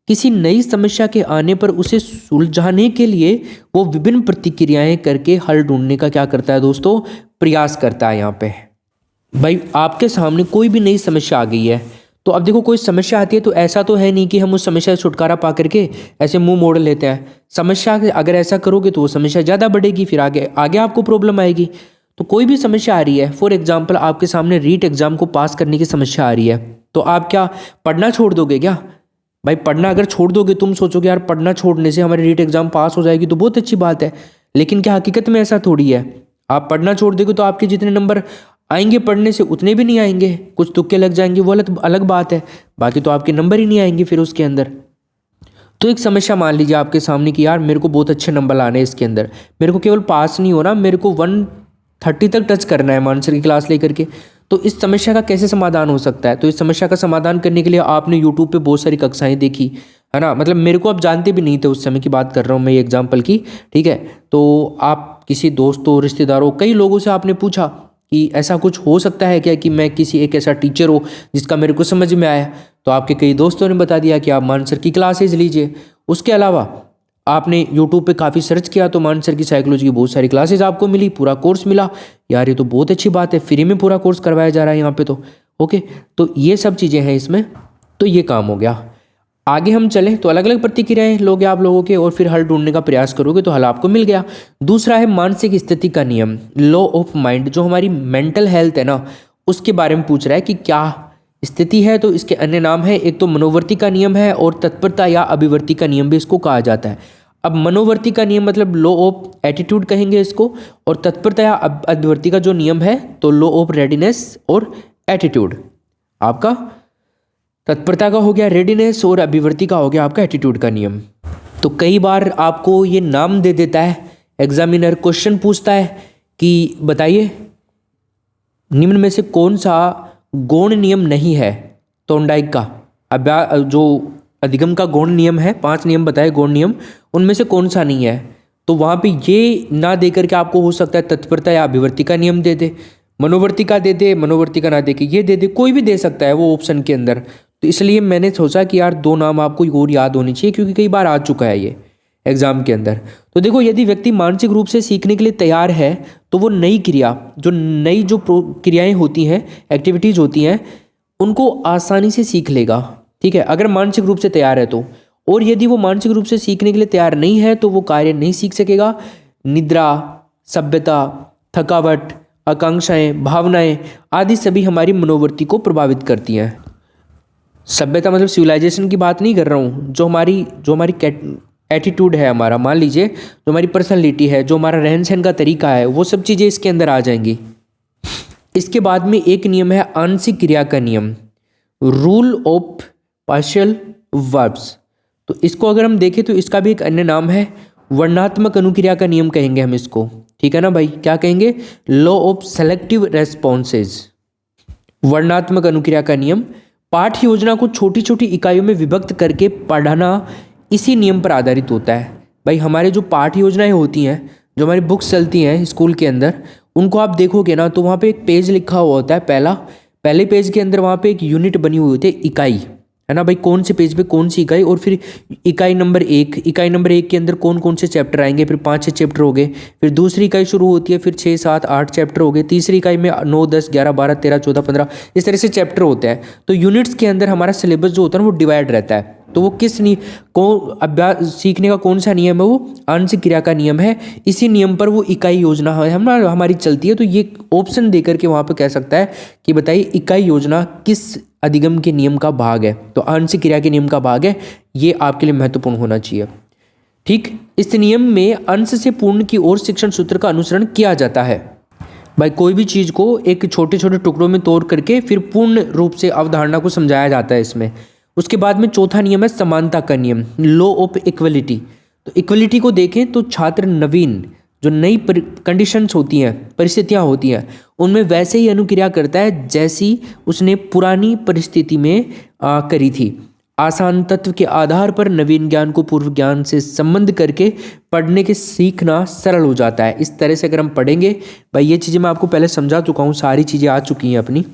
किसी नई समस्या के आने पर उसे सुलझाने के लिए वो विभिन्न प्रतिक्रियाएं करके हल ढूंढने का क्या करता है दोस्तों, प्रयास करता है। यहाँ पे भाई आपके सामने कोई भी नई समस्या आ गई है, तो अब देखो कोई समस्या आती है तो ऐसा तो है नहीं कि हम उस समस्या से छुटकारा पा करके ऐसे मुंह मोड़ लेते हैं। समस्या अगर ऐसा करोगे तो वो समस्या ज़्यादा बढ़ेगी, फिर आगे आगे आपको प्रॉब्लम आएगी। तो कोई भी समस्या आ रही है, फॉर एग्जाम्पल आपके सामने रीट एग्जाम को पास करने की समस्या आ रही है, तो आप क्या पढ़ना छोड़ दोगे क्या? भाई पढ़ना अगर छोड़ दोगे, तुम सोचोगे यार पढ़ना छोड़ने से हमारी रीट एग्जाम पास हो जाएगी तो बहुत अच्छी बात है, लेकिन क्या हकीकत में ऐसा थोड़ी है? आप पढ़ना छोड़ दोगे तो आपके जितने नंबर आएंगे पढ़ने से उतने भी नहीं आएंगे, कुछ तुक्के लग जाएंगे वो अलग अलग बात है, बाकी तो आपके नंबर ही नहीं आएंगे फिर उसके अंदर। तो एक समस्या मान लीजिए आपके सामने कि यार मेरे को बहुत अच्छे नंबर लाने हैं इसके अंदर, मेरे को केवल पास नहीं होना, मेरे को 130 तक टच करना है मानसर की क्लास लेकर के। तो इस समस्या का कैसे समाधान हो सकता है? तो इस समस्या का समाधान करने के लिए आपने यूट्यूब पे बहुत सारी कक्षाएं देखी है ना, मतलब मेरे को आप जानते भी नहीं थे उस समय की बात कर रहा हूँ मैं, ये एग्जाम्पल की, ठीक है। तो आप किसी दोस्तों रिश्तेदारों कई लोगों से आपने पूछा कि ऐसा कुछ हो सकता है क्या कि मैं किसी एक ऐसा टीचर हो जिसका मेरे को समझ में आया, तो आपके कई दोस्तों ने बता दिया कि आप मानसर की क्लासेज लीजिए। उसके अलावा आपने यूट्यूब पे काफ़ी सर्च किया तो मानसर की साइकोलॉजी की बहुत सारी क्लासेज आपको मिली, पूरा कोर्स मिला। यार ये तो बहुत अच्छी बात है, फ्री में पूरा कोर्स करवाया जा रहा है यहाँ पे तो। ओके, तो ये सब चीज़ें हैं इसमें, तो ये काम हो गया। आगे हम चलें तो अलग अलग प्रतिक्रियाएं लोगे आप लोगों के और फिर हल ढूंढने का प्रयास करोगे तो हल आपको मिल गया। दूसरा है मानसिक स्थिति का नियम, लॉ ऑफ माइंड, जो हमारी मेंटल हेल्थ है ना उसके बारे में पूछ रहा है कि क्या स्थिति है। तो इसके अन्य नाम है, एक तो मनोवर्ती का नियम है और तत्परता या अभिवर्ती का नियम भी इसको कहा जाता है। अब मनोवर्ती का नियम मतलब लॉ ऑफ एटीट्यूड कहेंगे इसको, और तत्परता या अभिवर्ती का जो नियम है तो लॉ ऑफ रेडीनेस और एटीट्यूड। आपका तत्परता का हो गया रेडीनेस और अभिवर्ती का हो गया आपका एटीट्यूड का नियम। तो कई बार आपको ये नाम दे देता है एग्जामिनर, क्वेश्चन पूछता है कि बताइए निम्न में से कौन सा गौण नियम नहीं है थॉर्नडाइक का। अब जो अधिगम का गौण नियम है, 5 नियम बताए गौण नियम, उनमें से कौन सा नहीं है। तो वहाँ पे ये ना दे करके आपको हो सकता है तत्परता या अभिवर्ती का नियम दे दे, मनोवर्ती का दे दे, मनोवर्ती का ना दे के ये दे दे, कोई भी दे सकता है वो ऑप्शन के अंदर। तो इसलिए मैंने सोचा कि यार 2 नाम आपको और याद होनी चाहिए क्योंकि कई बार आ चुका है ये एग्जाम के अंदर। तो देखो यदि व्यक्ति मानसिक रूप से सीखने के लिए तैयार है तो वो नई क्रिया जो क्रियाएं होती हैं, एक्टिविटीज होती हैं, उनको आसानी से सीख लेगा, ठीक है, अगर मानसिक रूप से तैयार है तो। और यदि वो मानसिक रूप से सीखने के लिए तैयार नहीं है तो वो कार्य नहीं सीख सकेगा। निद्रा, सभ्यता, थकावट, आकांक्षाएं, भावनाएं आदि सभी हमारी मनोवृत्ति को प्रभावित करती हैं। सभ्यता मतलब सिविलाइजेशन की बात नहीं कर रहा हूँ, जो हमारी एटीट्यूड है हमारा, मान लीजिए जो हमारी पर्सनैलिटी है, जो हमारा रहन सहन का तरीका है, वो सब चीज़ें इसके अंदर आ जाएंगी। इसके बाद में एक नियम है आंशिक क्रिया का नियम, रूल ऑफ पार्शियल वर्ब्स। तो इसको अगर हम देखें तो इसका भी एक अन्य नाम है वर्णात्मक अनुक्रिया का नियम कहेंगे हम इसको, ठीक है ना भाई, क्या कहेंगे? Law of selective responses. वर्णात्मक अनुक्रिया का नियम, पाठ्य योजना को छोटी छोटी इकाइयों में विभक्त करके पढ़ाना इसी नियम पर आधारित होता है। भाई हमारे जो पाठ्य योजनाएं होती हैं, जो हमारी बुक्स चलती हैं स्कूल के अंदर, उनको आप देखोगे ना तो वहाँ पे एक पेज लिखा हुआ होता है, पहले पेज के अंदर वहाँ पे एक यूनिट बनी हुई होती है, इकाई, है ना भाई, कौन से पेज पे कौन सी इकाई, और फिर इकाई नंबर 1 के अंदर कौन कौन से चैप्टर आएंगे, फिर 5-6 चैप्टर हो गए, फिर दूसरी इकाई शुरू होती है, फिर 6, 7, 8 चैप्टर हो गए, तीसरी इकाई में 9, 10, 11, 12, 13, 14, 15 इस तरह से चैप्टर होते हैं। तो यूनिट्स के अंदर हमारा सिलेबस जो होता है ना वो डिवाइड रहता है। तो वो अभ्यास सीखने का कौन सा नियम है? वो आंशिक क्रिया का नियम है। इसी नियम पर वो इकाई योजना हमारी चलती है। तो ये ऑप्शन देकर के वहाँ पे कह सकता है कि बताइए इकाई योजना किस अधिगम के नियम का भाग है? तो आंशिक क्रिया के नियम का भाग है। ये आपके लिए महत्वपूर्ण होना चाहिए, ठीक। इस नियम में अंश से पूर्ण की ओर शिक्षण सूत्र का अनुसरण किया जाता है। भाई कोई भी चीज़ को एक छोटे छोटे टुकड़ों में तोड़ करके फिर पूर्ण रूप से अवधारणा को समझाया जाता है इसमें। उसके बाद में चौथा नियम है समानता का नियम, लॉ ऑफ इक्वलिटी। तो इक्वलिटी को देखें तो छात्र नवीन जो नई कंडीशंस होती हैं, परिस्थितियां होती हैं, उनमें वैसे ही अनुक्रिया करता है जैसी उसने पुरानी परिस्थिति में करी थी। आसान तत्व के आधार पर नवीन ज्ञान को पूर्व ज्ञान से संबंध करके पढ़ने के सीखना सरल हो जाता है। इस तरह से अगर हम पढ़ेंगे, भाई ये चीज़ें मैं आपको पहले समझा चुका हूँ, सारी चीज़ें आ चुकी हैं अपनी।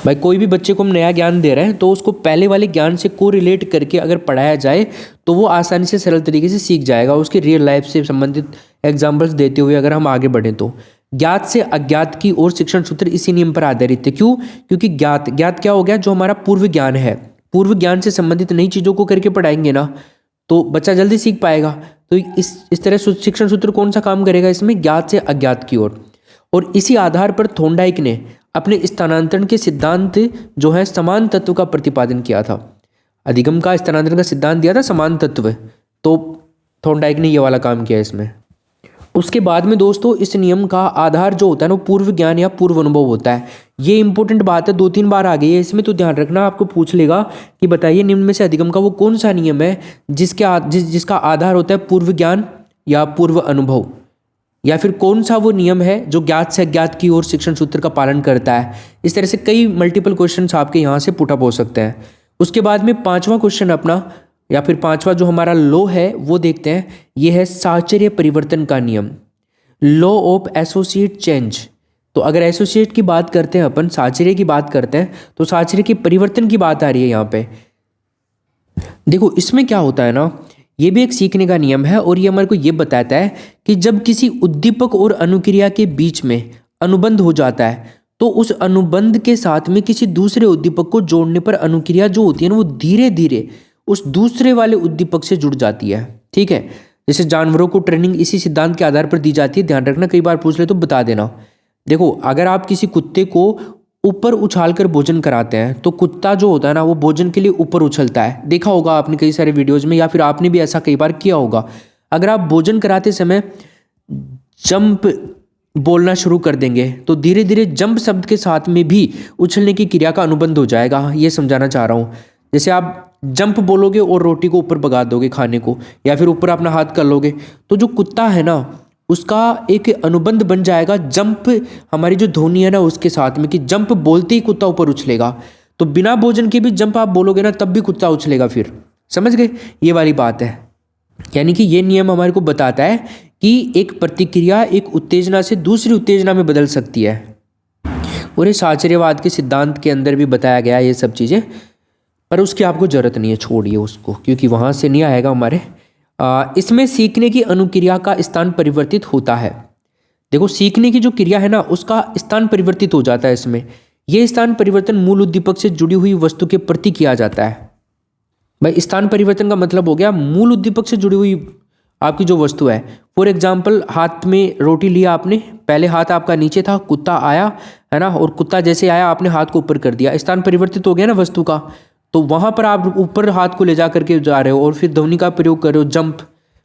भाई कोई भी बच्चे को हम नया ज्ञान दे रहे हैं तो उसको पहले वाले ज्ञान से को रिलेट करके अगर पढ़ाया जाए तो वो आसानी से सरल तरीके से सीख जाएगा। उसके रियल लाइफ से संबंधित एग्जाम्पल्स देते हुए अगर हम आगे बढ़ें तो ज्ञात से अज्ञात की ओर शिक्षण सूत्र इसी नियम पर आधारित है। क्यों? क्योंकि ज्ञात क्या हो गया? जो हमारा पूर्व ज्ञान है, पूर्व ज्ञान से संबंधित नई चीज़ों को करके पढ़ाएंगे ना तो बच्चा जल्दी सीख पाएगा। तो इस तरह शिक्षण सूत्र कौन सा काम करेगा इसमें? ज्ञात से अज्ञात की ओर। और इसी आधार पर थॉर्नडाइक ने अपने स्थानांतरण के सिद्धांत जो है समान तत्व का प्रतिपादन किया था। अधिगम का स्थानांतरण का सिद्धांत दिया था समान तत्व, तो थॉर्नडाइक ने ये वाला काम किया इसमें। उसके बाद में दोस्तों इस नियम का आधार जो होता है ना वो पूर्व ज्ञान या पूर्व अनुभव होता है। ये इंपॉर्टेंट बात है, 2-3 बार आ गई है इसमें, तो ध्यान रखना। आपको पूछ लेगा कि बताइए निम्न में से अधिगम का वो कौन सा नियम है जिसका आधार होता है पूर्व ज्ञान या पूर्व अनुभव, या फिर कौन सा वो नियम है जो ज्ञात से अज्ञात की ओर शिक्षण सूत्र का पालन करता है। इस तरह से कई मल्टीपल क्वेश्चंस आपके यहाँ से पुट अप हो सकते हैं। उसके बाद में 5वां क्वेश्चन अपना, या फिर 5वां जो हमारा लॉ है वो देखते हैं। ये है साहचर्य परिवर्तन का नियम, लॉ ऑफ एसोसिएट चेंज। तो अगर एसोसिएट की बात करते हैं अपन, साहचर्य की बात करते हैं, तो साहचर्य के परिवर्तन की बात आ रही है यहाँ पे। देखो इसमें क्या होता है ना, ये भी एक सीखने का नियम है और ये हमारे को ये बताता है कि जब किसी उद्दीपक और अनुक्रिया के बीच में अनुबंध हो जाता है तो उस अनुबंध के साथ में किसी दूसरे उद्दीपक को जोड़ने पर अनुक्रिया जो होती है ना वो धीरे धीरे उस दूसरे वाले उद्दीपक से जुड़ जाती है। ठीक है, जैसे जानवरों को ट्रेनिंग इसी सिद्धांत के आधार पर दी जाती है। ध्यान रखना, कई बार पूछ ले तो बता देना। देखो अगर आप किसी कुत्ते को ऊपर उछाल कर भोजन कराते हैं तो कुत्ता जो होता है ना वो भोजन के लिए ऊपर उछलता है। देखा होगा आपने कई सारे वीडियोज में, या फिर आपने भी ऐसा कई बार किया होगा। अगर आप भोजन कराते समय जंप बोलना शुरू कर देंगे तो धीरे धीरे जंप शब्द के साथ में भी उछलने की क्रिया का अनुबंध हो जाएगा। ये समझाना चाह रहा हूँ। जैसे आप जंप बोलोगे और रोटी को ऊपर भगा दोगे खाने को, या फिर ऊपर अपना हाथ कर लोगे, तो जो कुत्ता है ना उसका एक अनुबंध बन जाएगा जंप, हमारी जो ध्वनि है ना उसके साथ में, कि जंप बोलते ही कुत्ता ऊपर उछलेगा। तो बिना भोजन के भी जंप आप बोलोगे ना तब भी कुत्ता उछलेगा। फिर समझ गए, ये वाली बात है। यानी कि ये नियम हमारे को बताता है कि एक प्रतिक्रिया एक उत्तेजना से दूसरी उत्तेजना में बदल सकती है। और ये साहचर्यवाद के सिद्धांत के अंदर भी बताया गया ये सब चीज़ें, पर उसकी आपको ज़रूरत नहीं है, छोड़िए उसको, क्योंकि वहाँ से नहीं आएगा हमारे। इसमें सीखने की अनुक्रिया का स्थान परिवर्तित होता है। देखो सीखने की जो क्रिया है ना उसका स्थान परिवर्तित हो जाता है इसमें। यह स्थान परिवर्तन मूल उद्दीपक से जुड़ी हुई वस्तु के प्रति किया जाता है। भाई स्थान परिवर्तन का मतलब हो गया मूल उद्दीपक से जुड़ी हुई आपकी जो वस्तु है। फॉर एग्जाम्पल हाथ में रोटी लिया आपने, पहले हाथ आपका नीचे था, कुत्ता आया है ना, और कुत्ता जैसे आया आपने हाथ को ऊपर कर दिया, स्थान परिवर्तित हो गया ना वस्तु का। तो वहां पर आप ऊपर हाथ को ले जा करके जा रहे हो और फिर ध्वनि का प्रयोग कर रहे हो, जंप।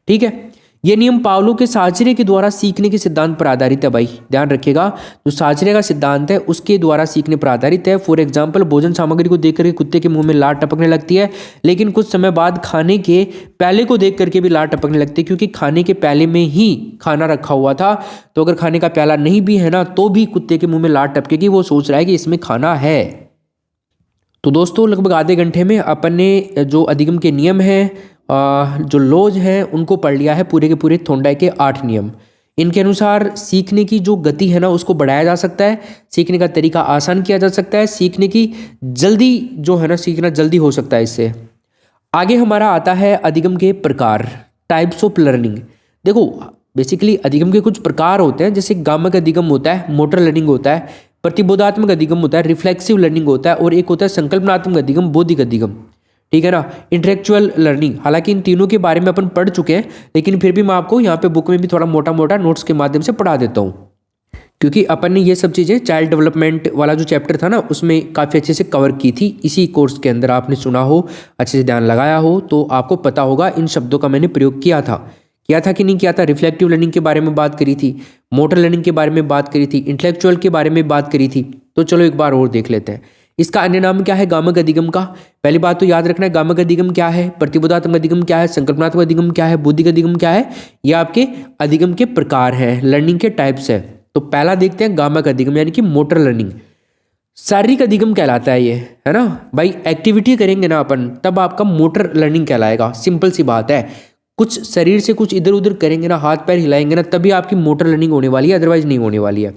ठीक है, यह नियम पावलो के साहचर्य के द्वारा सीखने के सिद्धांत पर आधारित है। भाई ध्यान रखिएगा, जो साहचर्य का सिद्धांत है उसके द्वारा सीखने पर आधारित है। फॉर एग्जाम्पल भोजन सामग्री को देख करके कुत्ते के मुंह में लार टपकने लगती है, लेकिन कुछ समय बाद खाने के प्याले को देख करके भी लार टपकने लगती है, क्योंकि खाने के प्याले में ही खाना रखा हुआ था। तो अगर खाने का प्याला नहीं भी है ना तो भी कुत्ते के मुंह में लार टपकेगी, वो सोच रहा है कि इसमें खाना है। तो दोस्तों लगभग आधे घंटे में अपन ने जो अधिगम के नियम हैं, जो लॉज हैं, उनको पढ़ लिया है, पूरे के पूरे थोंडाई के 8 नियम। इनके अनुसार सीखने की जो गति है ना उसको बढ़ाया जा सकता है, सीखने का तरीका आसान किया जा सकता है, सीखने की जल्दी जो है ना सीखना जल्दी हो सकता है इससे। आगे हमारा आता है अधिगम के प्रकार, टाइप्स ऑफ लर्निंग। देखो बेसिकली अधिगम के कुछ प्रकार होते हैं, जैसे गामक अधिगम होता है, मोटर लर्निंग होता है, प्रतिबोधात्मक अधिगम होता है, रिफ्लेक्सिव लर्निंग होता है, और एक होता है संकल्पनात्मक अधिगम, बौद्धिक अधिगम। ठीक है ना, इंटेलेक्चुअल लर्निंग। हालांकि इन तीनों के बारे में अपन पढ़ चुके हैं, लेकिन फिर भी मैं आपको यहाँ पे बुक में भी थोड़ा मोटा मोटा नोट्स के माध्यम से पढ़ा देता हूँ, क्योंकि अपन ने ये सब चीज़ें चाइल्ड डेवलपमेंट वाला जो चैप्टर था ना उसमें काफ़ी अच्छे से कवर की थी। इसी कोर्स के अंदर आपने सुना हो, अच्छे से ध्यान लगाया हो तो आपको पता होगा इन शब्दों का मैंने प्रयोग किया था कि नहीं किया था। रिफ्लेक्टिव लर्निंग के बारे में बात करी थी, मोटर लर्निंग के बारे में बात करी थी, इंटेलेक्चुअल के बारे में बात करी थी। तो चलो एक बार और देख लेते हैं। इसका अन्य नाम क्या है गामक अधिगम का? पहली बात तो याद रखना है, गामक अधिगम क्या है, प्रतिबोधात्मक अधिगम क्या है, संकल्पनात्मक अधिगम क्या है, बौद्धिक अधिगम क्या है। ये आपके अधिगम के प्रकार हैं, लर्निंग के टाइप्स है। तो पहला देखते हैं गामक अधिगम यानी कि मोटर लर्निंग। शारीरिक अधिगम कहलाता है ये, है ना भाई। एक्टिविटी करेंगे ना अपन तब आपका मोटर लर्निंग कहलाएगा। सिंपल सी बात है, कुछ शरीर से कुछ इधर उधर करेंगे ना, हाथ पैर हिलाएंगे ना, तभी आपकी मोटर लर्निंग होने वाली है, अदरवाइज नहीं होने वाली है।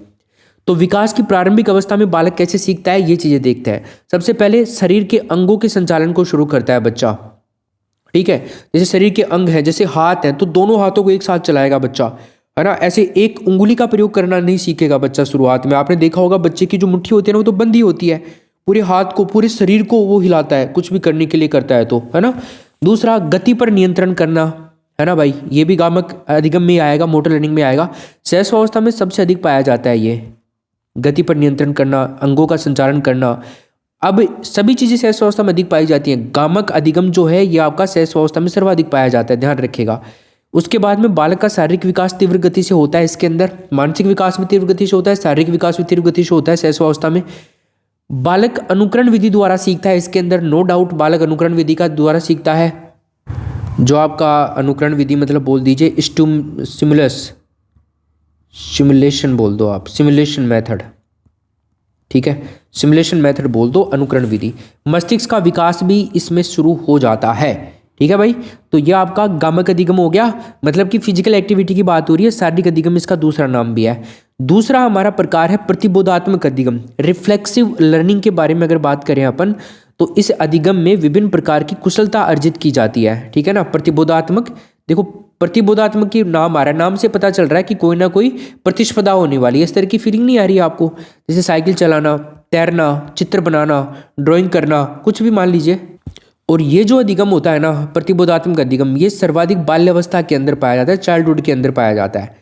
तो विकास की प्रारंभिक अवस्था में बालक कैसे सीखता है ये चीजें देखते हैं। सबसे पहले शरीर के अंगों के संचालन को शुरू करता है बच्चा। ठीक है, जैसे शरीर के अंग है, जैसे हाथ है तो दोनों हाथों को एक साथ चलाएगा बच्चा, है ना। ऐसे एक उंगली का प्रयोग करना नहीं सीखेगा बच्चा शुरुआत में। आपने देखा होगा बच्चे की जो मुट्ठी होती है ना वो तो बंदी होती है, पूरे हाथ को पूरे शरीर को वो हिलाता है कुछ भी करने के लिए करता है तो, है ना। दूसरा गति पर नियंत्रण करना, है ना भाई, ये भी गामक अधिगम में आएगा, मोटर लर्निंग में आएगा। शैशवावस्था में सबसे अधिक पाया जाता है ये गति पर नियंत्रण करना, अंगों का संचालन करना। अब सभी चीजें शैशवावस्था में अधिक पाई जाती हैं। गामक अधिगम जो है ये आपका शैशवावस्था में सर्वाधिक पाया जाता है, ध्यान रखिएगा। उसके बाद में बालक का शारीरिक विकास तीव्र गति से होता है इसके अंदर, मानसिक विकास भी तीव्र गति से होता है, शारीरिक विकास भी तीव्र गति से होता है शैशवावस्था में। बालक अनुकरण विधि द्वारा सीखता है इसके अंदर, नो डाउट बालक अनुकरण विधि का द्वारा सीखता है। जो आपका अनुकरण विधि मतलब बोल दीजिए सिमुलेशन बोल दो आप, सिमुलेशन मेथड, ठीक है, सिमुलेशन मेथड बोल दो, अनुकरण विधि। मस्तिष्क का विकास भी इसमें शुरू हो जाता है, ठीक है भाई। तो यह आपका गामक अधिगम हो गया, मतलब कि फिजिकल एक्टिविटी की बात हो रही है, शारीरिक अधिगम इसका दूसरा नाम भी है। दूसरा हमारा प्रकार है प्रतिबोधात्मक अधिगम, रिफ्लेक्सिव लर्निंग के बारे में अगर बात करें अपन, तो इस अधिगम में विभिन्न प्रकार की कुशलता अर्जित की जाती है, ठीक है ना। प्रतिबोधात्मक, देखो प्रतिबोधात्मक की नाम आ रहा है, नाम से पता चल रहा है कि कोई ना कोई प्रतिस्पर्धा होने वाली है, इस तरह की फीलिंग नहीं आ रही है आपको? जैसे साइकिल चलाना, तैरना, चित्र बनाना, ड्राइंग करना, कुछ भी मान लीजिए। और ये जो अधिगम होता है ना, प्रतिबोधात्मक अधिगम, ये सर्वाधिक बाल्यावस्था के अंदर पाया जाता है, चाइल्डहुड के अंदर पाया जाता है।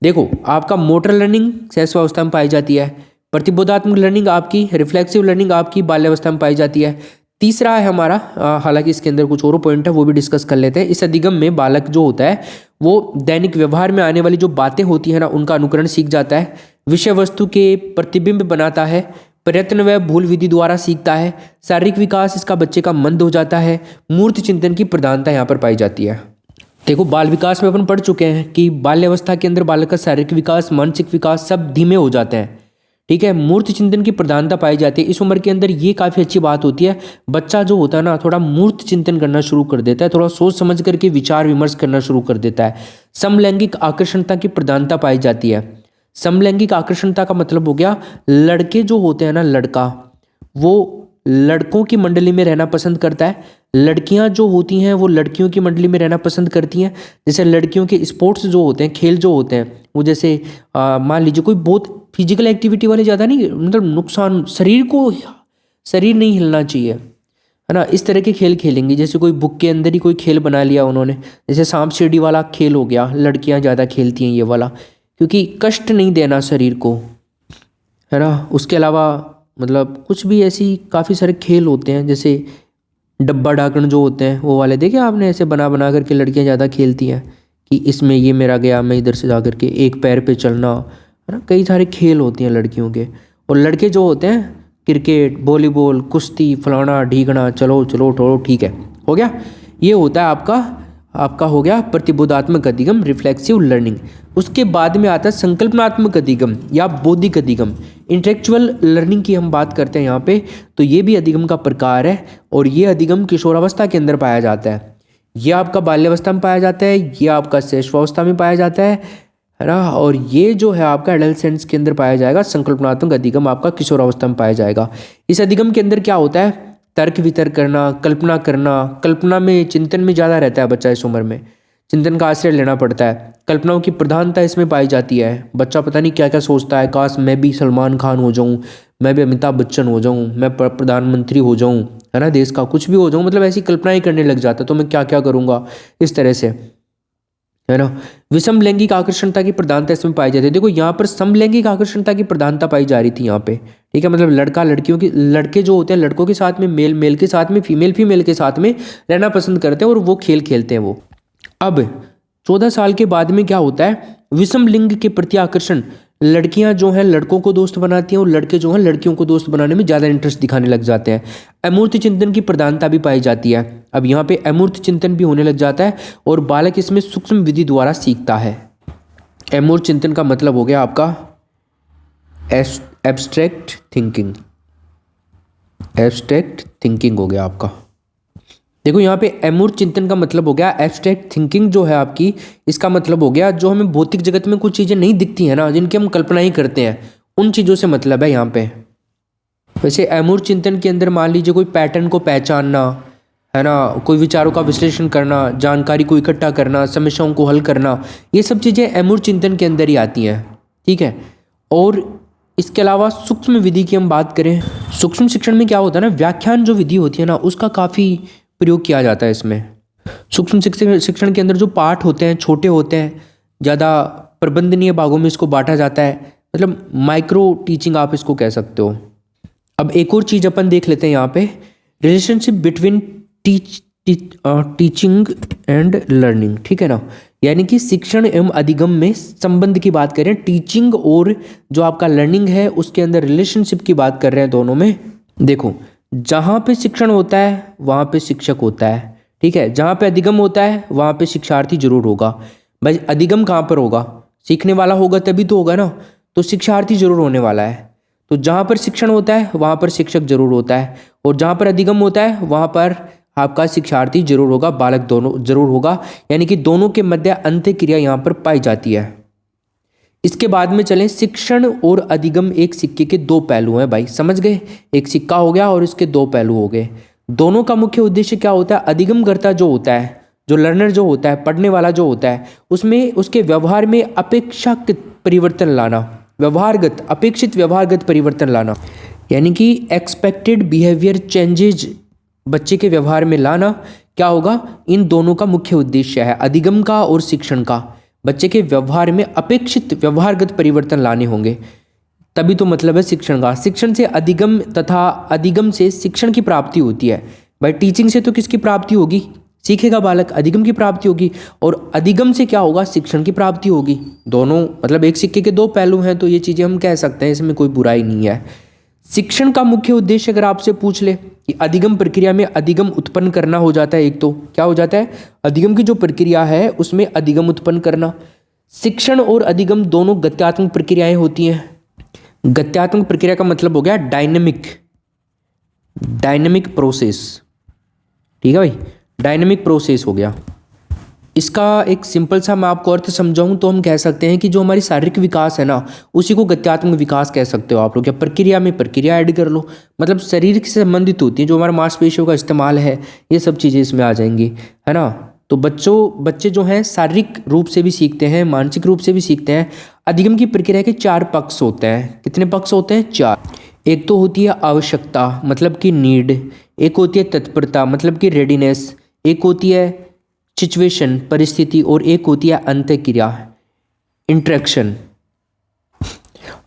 देखो आपका मोटर लर्निंग शैशवावस्था में पाई जाती है, प्रतिबोधात्मक लर्निंग आपकी, रिफ्लेक्सिव लर्निंग आपकी बाल्यावस्था में पाई जाती है। तीसरा है हमारा, हालांकि इसके अंदर कुछ और पॉइंट है वो भी डिस्कस कर लेते हैं। इस अधिगम में बालक जो होता है वो दैनिक व्यवहार में आने वाली जो बातें होती हैं ना, उनका अनुकरण सीख जाता है, विषय वस्तु के प्रतिबिंब बनाता है, प्रयत्न व भूल विधि द्वारा सीखता है, शारीरिक विकास इसका बच्चे का मंद हो जाता है, मूर्त चिंतन की प्रधानता यहाँ पर पाई जाती है। देखो बाल विकास में अपन पढ़ चुके हैं कि बाल्यावस्था के अंदर बालक का शारीरिक विकास, मानसिक विकास सब धीमे हो जाते हैं, ठीक है। मूर्त चिंतन की प्रधानता पाई जाती है इस उम्र के अंदर, ये काफ़ी अच्छी बात होती है। बच्चा जो होता है ना, थोड़ा मूर्त चिंतन करना शुरू कर देता है, थोड़ा सोच समझ करके विचार विमर्श करना शुरू कर देता है। समलैंगिक आकर्षणता की प्रधानता पाई जाती है। समलैंगिक आकर्षणता का मतलब हो गया, लड़के जो होते हैं ना, लड़का वो लड़कों की मंडली में रहना पसंद करता है, लड़कियां जो होती हैं वो लड़कियों की मंडली में रहना पसंद करती हैं। जैसे लड़कियों के स्पोर्ट्स जो होते हैं, खेल जो होते हैं, वो जैसे मान लीजिए कोई बहुत फिजिकल एक्टिविटी वाले, ज़्यादा नहीं, मतलब नुकसान, शरीर नहीं हिलना चाहिए, है ना, इस तरह के खेल खेलेंगे। जैसे कोई बुक के अंदर ही कोई खेल बना लिया उन्होंने, जैसे सांप सीढ़ी वाला खेल हो गया, लड़कियां ज़्यादा खेलती हैं ये वाला, क्योंकि कष्ट नहीं देना शरीर को, है ना। उसके अलावा मतलब कुछ भी ऐसी काफ़ी सारे खेल होते हैं, जैसे डब्बा डाकण जो होते हैं वो वाले, देखे आपने, ऐसे बना बना करके लड़कियां ज़्यादा खेलती हैं कि इसमें ये मेरा गया, मैं इधर से जा करके एक पैर पे चलना, है ना। कई सारे खेल होते हैं लड़कियों के। और लड़के जो होते हैं क्रिकेट, वॉलीबॉल, कुश्ती, फलाना ढीकना, चलो चलो ठोड़ो, ठीक है, हो गया। ये होता है आपका हो गया प्रतिबोधात्मक अधिगम, रिफ्लेक्सिव लर्निंग। उसके बाद में आता है संकल्पनात्मक अधिगम या बौद्धिक अधिगम। इंटेलेक्चुअल लर्निंग की हम बात करते हैं यहाँ पे, तो ये भी अधिगम का प्रकार है, और ये अधिगम किशोरावस्था के अंदर पाया जाता है। ये आपका बाल्यावस्था में पाया जाता है, ये आपका शैशवावस्था में पाया जाता है ना। और ये जो है आपका एडोलेसेंस के अंदर पाया जाएगा। संकल्पनात्मक अधिगम आपका किशोरावस्था में पाया जाएगा। इस अधिगम के अंदर क्या होता है, तर्क वितर्क करना, कल्पना करना, कल्पना में, चिंतन में ज़्यादा रहता है बच्चा इस उम्र में, चिंतन का आश्रय लेना पड़ता है। कल्पनाओं की प्रधानता इसमें पाई जाती है। बच्चा पता नहीं क्या क्या सोचता है, काश मैं भी सलमान खान हो जाऊं, मैं भी अमिताभ बच्चन हो जाऊं, मैं प्रधानमंत्री हो जाऊं, है ना, देश का कुछ भी हो जाऊं, मतलब ऐसी कल्पनाएं करने लग जाता है, तो मैं क्या क्या करूंगा, इस तरह से, है ना। विषम लैंगिक आकर्षणता की प्रधानता इसमें पाई जाती है। देखो यहाँ पर समलैंगिक आकर्षणता की प्रधानता पाई जा रही थी यहाँ पे, ठीक है, मतलब लड़के जो होते हैं लड़कों के साथ में, मेल के साथ में, फीमेल के साथ में रहना पसंद करते हैं और वो खेल खेलते हैं वो। अब 14 साल के बाद में क्या होता है, विषम लिंग के प्रति आकर्षण, लड़कियां जो हैं लड़कों को दोस्त बनाती हैं और लड़के जो हैं लड़कियों को दोस्त बनाने में ज़्यादा इंटरेस्ट दिखाने लग जाते हैं। अमूर्त चिंतन की प्रधानता भी पाई जाती है। अब यहाँ पे अमूर्त चिंतन भी होने लग जाता है और बालक इसमें सूक्ष्म विधि द्वारा सीखता है। अमूर्त चिंतन का मतलब हो गया आपका एब्स्ट्रैक्ट थिंकिंग हो गया आपका। देखो यहाँ पे अमूर्त चिंतन का मतलब हो गया एब्स्ट्रैक्ट थिंकिंग, जो है आपकी, इसका मतलब हो गया जो हमें भौतिक जगत में कुछ चीज़ें नहीं दिखती हैं ना, जिनकी हम कल्पना ही करते हैं, उन चीज़ों से मतलब है यहाँ पे। वैसे अमूर्त चिंतन के अंदर मान लीजिए कोई पैटर्न को पहचानना, है ना, कोई विचारों का विश्लेषण करना, जानकारी को इकट्ठा करना, समस्याओं को हल करना, ये सब चीज़ें अमूर्त चिंतन के अंदर ही आती हैं, ठीक है। और इसके अलावा सूक्ष्म विधि की हम बात करें, सूक्ष्म शिक्षण में क्या होता है ना, व्याख्यान जो विधि होती है ना, उसका काफ़ी प्रयोग किया जाता है इसमें। सूक्ष्म शिक्षण के अंदर जो पाठ होते हैं छोटे होते हैं, ज़्यादा प्रबंधनीय भागों में इसको बांटा जाता है, मतलब माइक्रो टीचिंग आप इसको कह सकते हो। अब एक और चीज़ अपन देख लेते हैं यहाँ पे, relationship between teaching and learning, ठीक है ना। यानी कि शिक्षण एवं अधिगम में संबंध की बात करें, टीचिंग और जो आपका लर्निंग है उसके अंदर रिलेशनशिप की बात कर रहे हैं दोनों में। देखो, जहाँ पे शिक्षण होता है वहाँ पे शिक्षक होता है, ठीक है। जहाँ पे अधिगम होता है वहाँ पे शिक्षार्थी जरूर होगा। भाई अधिगम कहाँ पर होगा, सीखने वाला होगा तभी तो होगा ना, तो शिक्षार्थी जरूर होने वाला है। तो जहाँ पर शिक्षण होता है वहाँ पर शिक्षक जरूर होता है, और जहाँ पर अधिगम होता है वहाँ पर आपका शिक्षार्थी जरूर होगा, बालक दोनों जरूर होगा। यानी कि दोनों के मध्य अंत्य क्रिया यहाँ पर पाई जाती है। इसके बाद में चलें, शिक्षण और अधिगम एक सिक्के के दो पहलू हैं भाई, समझ गए। एक सिक्का हो गया और इसके दो पहलू हो गए। दोनों का मुख्य उद्देश्य क्या होता है, अधिगमकर्ता जो होता है, जो लर्नर जो होता है, पढ़ने वाला जो होता है, उसमें उसके व्यवहार में अपेक्षाकृत परिवर्तन लाना, व्यवहारगत अपेक्षित व्यवहारगत परिवर्तन लाना, यानी कि एक्सपेक्टेड बिहेवियर चेंजेज बच्चे के व्यवहार में लाना क्या होगा, इन दोनों का मुख्य उद्देश्य है, अधिगम का और शिक्षण का। बच्चे के व्यवहार में अपेक्षित व्यवहारगत परिवर्तन लाने होंगे, तभी तो मतलब है शिक्षण का। शिक्षण से अधिगम तथा अधिगम से शिक्षण की प्राप्ति होती है। भाई टीचिंग से तो किसकी प्राप्ति होगी, सीखेगा बालक, अधिगम की प्राप्ति होगी, और अधिगम से क्या होगा, शिक्षण की प्राप्ति होगी। दोनों मतलब एक सिक्के के दो पहलू हैं, तो ये चीज़ें हम कह सकते हैं, इसमें कोई बुराई नहीं है। शिक्षण का मुख्य उद्देश्य अगर आपसे पूछ ले कि अधिगम प्रक्रिया में अधिगम उत्पन्न करना हो जाता है, एक तो क्या हो जाता है, अधिगम की जो प्रक्रिया है उसमें अधिगम उत्पन्न करना। शिक्षण और अधिगम दोनों गत्यात्मक प्रक्रियाएं होती हैं। गत्यात्मक प्रक्रिया का मतलब हो गया डायनेमिक प्रोसेस, ठीक है भाई, डायनेमिक प्रोसेस हो गया। इसका एक सिंपल सा मैं आपको अर्थ समझाऊं तो हम कह सकते हैं कि जो हमारी शारीरिक विकास है ना, उसी को गत्यात्मक विकास कह सकते हो आप लोग, या प्रक्रिया में प्रक्रिया ऐड कर लो, मतलब शरीर से संबंधित होती है, जो हमारे मांसपेशियों का इस्तेमाल है, ये सब चीज़ें इसमें आ जाएंगी, है ना। तो बच्चे जो हैं शारीरिक रूप से भी सीखते हैं, मानसिक रूप से भी सीखते हैं। अधिगम की प्रक्रिया के चार पक्ष होते हैं। कितने पक्ष होते हैं, चार। एक तो होती है आवश्यकता, मतलब कि नीड। एक होती है तत्परता, मतलब कि रेडीनेस। एक होती है सिचुएशन, परिस्थिति, और एक होती है अंतःक्रिया, इंटरेक्शन।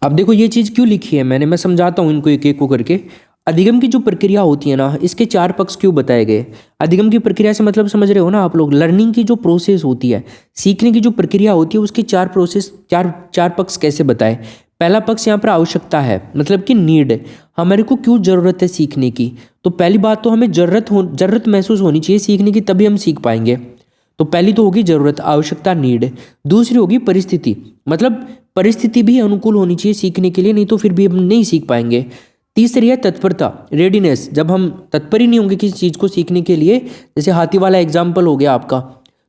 अब देखो ये चीज़ क्यों लिखी है मैंने, मैं समझाता हूँ इनको एक एक को करके। अधिगम की जो प्रक्रिया होती है ना, इसके चार पक्ष क्यों बताए गए। अधिगम की प्रक्रिया से मतलब समझ रहे हो ना आप लोग, लर्निंग की जो प्रोसेस होती है, सीखने की जो प्रक्रिया होती है, उसके चार पक्ष कैसे बताए। पहला पक्ष यहाँ पर आवश्यकता है, मतलब कि नीड, हमारे को क्यों ज़रूरत है सीखने की। तो पहली बात तो हमें ज़रूरत महसूस होनी चाहिए सीखने की, तभी हम सीख पाएंगे। तो पहली तो होगी ज़रूरत, आवश्यकता, नीड। दूसरी होगी परिस्थिति, मतलब परिस्थिति भी अनुकूल होनी चाहिए सीखने के लिए, नहीं तो फिर भी हम नहीं सीख पाएंगे। तीसरी है तत्परता, रेडीनेस, जब हम तत्पर ही नहीं होंगे किसी चीज़ को सीखने के लिए, जैसे हाथी वाला एग्जाम्पल हो गया आपका,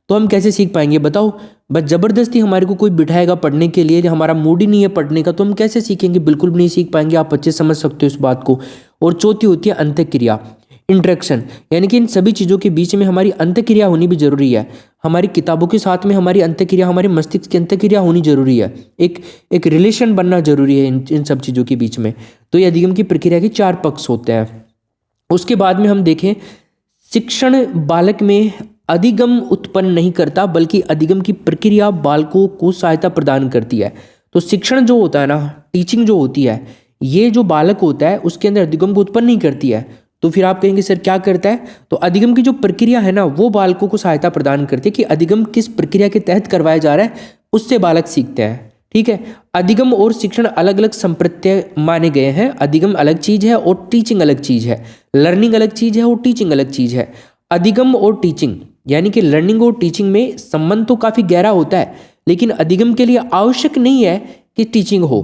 तो हम कैसे सीख पाएंगे बताओ। बस ज़बरदस्ती हमारे को कोई बिठाएगा पढ़ने के लिए, हमारा मूड ही नहीं है पढ़ने का, तो हम कैसे सीखेंगे, बिल्कुल भी नहीं सीख पाएंगे। आप अच्छे समझ सकते हो इस बात को। और चौथी होती है अंतःक्रिया, इंटरेक्शन, यानी कि इन सभी चीज़ों के बीच में हमारी अंतःक्रिया होनी भी जरूरी है। हमारी किताबों के साथ में हमारी अंतःक्रिया, हमारे मस्तिष्क की अंतःक्रिया होनी जरूरी है। एक रिलेशन बनना जरूरी है इन सब चीज़ों के बीच में। तो ये अधिगम की प्रक्रिया के चार पक्ष होते हैं। उसके बाद में हम देखें, शिक्षण बालक में अधिगम उत्पन्न नहीं करता, बल्कि अधिगम की प्रक्रिया बालकों को सहायता प्रदान करती है। तो शिक्षण जो होता है ना, टीचिंग जो होती है, ये जो बालक होता है उसके अंदर अधिगम को उत्पन्न नहीं करती है। तो फिर आप कहेंगे सर क्या करता है, तो अधिगम की जो प्रक्रिया है ना, वो बालकों को सहायता प्रदान करती है कि अधिगम किस प्रक्रिया के तहत करवाया जा रहा है, उससे बालक सीखते हैं, ठीक है। अधिगम और शिक्षण अलग अलग संप्रत्यय माने गए हैं। अधिगम अलग चीज़ है और टीचिंग अलग चीज़ है। लर्निंग अलग चीज़ है और टीचिंग अलग चीज़ है। अधिगम और टीचिंग यानी कि लर्निंग और टीचिंग में संबंध तो काफ़ी गहरा होता है, लेकिन अधिगम के लिए आवश्यक नहीं है कि टीचिंग हो।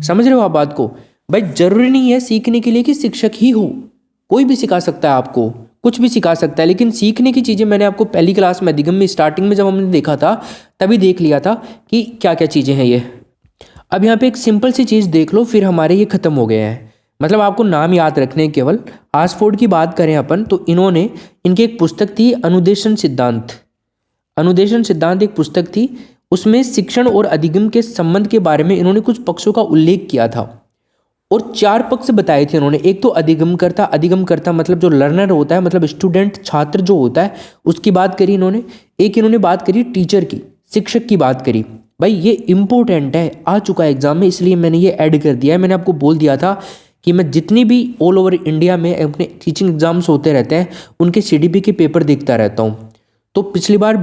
समझ रहे हो आप बात को। भाई जरूरी नहीं है सीखने के लिए कि शिक्षक ही हो, कोई भी सिखा सकता है, आपको कुछ भी सिखा सकता है। लेकिन सीखने की चीज़ें मैंने आपको पहली क्लास में अधिगम में स्टार्टिंग में जब हमने देखा था, तभी देख लिया था कि क्या क्या चीज़ें हैं ये। अब यहाँ पे एक सिंपल सी चीज़ देख लो, फिर हमारे ये खत्म हो गए हैं। मतलब आपको नाम याद रखने केवल। ऑक्सफोर्ड की बात करें अपन, तो इन्होंने, इनकी एक पुस्तक थी अनुदेशन सिद्धांत। अनुदेशन सिद्धांत एक पुस्तक थी, उसमें शिक्षण और अधिगम के संबंध के बारे में इन्होंने कुछ पक्षों का उल्लेख किया था और चार पक्ष बताए थे इन्होंने। एक तो अधिगमकर्ता मतलब जो लर्नर होता है, मतलब स्टूडेंट, छात्र जो होता है, उसकी बात करी इन्होंने। एक इन्होंने बात करी टीचर की, शिक्षक की बात करी। भाई ये इंपॉर्टेंट है, आ चुका है एग्जाम में, इसलिए मैंने ये ऐड कर दिया है। मैंने आपको बोल दिया था कि मैं जितनी भी ऑल ओवर इंडिया में अपने टीचिंग एग्जाम्स होते रहते हैं उनके सीडीपी के पेपर देखता रहता हूँ। तो पिछली बार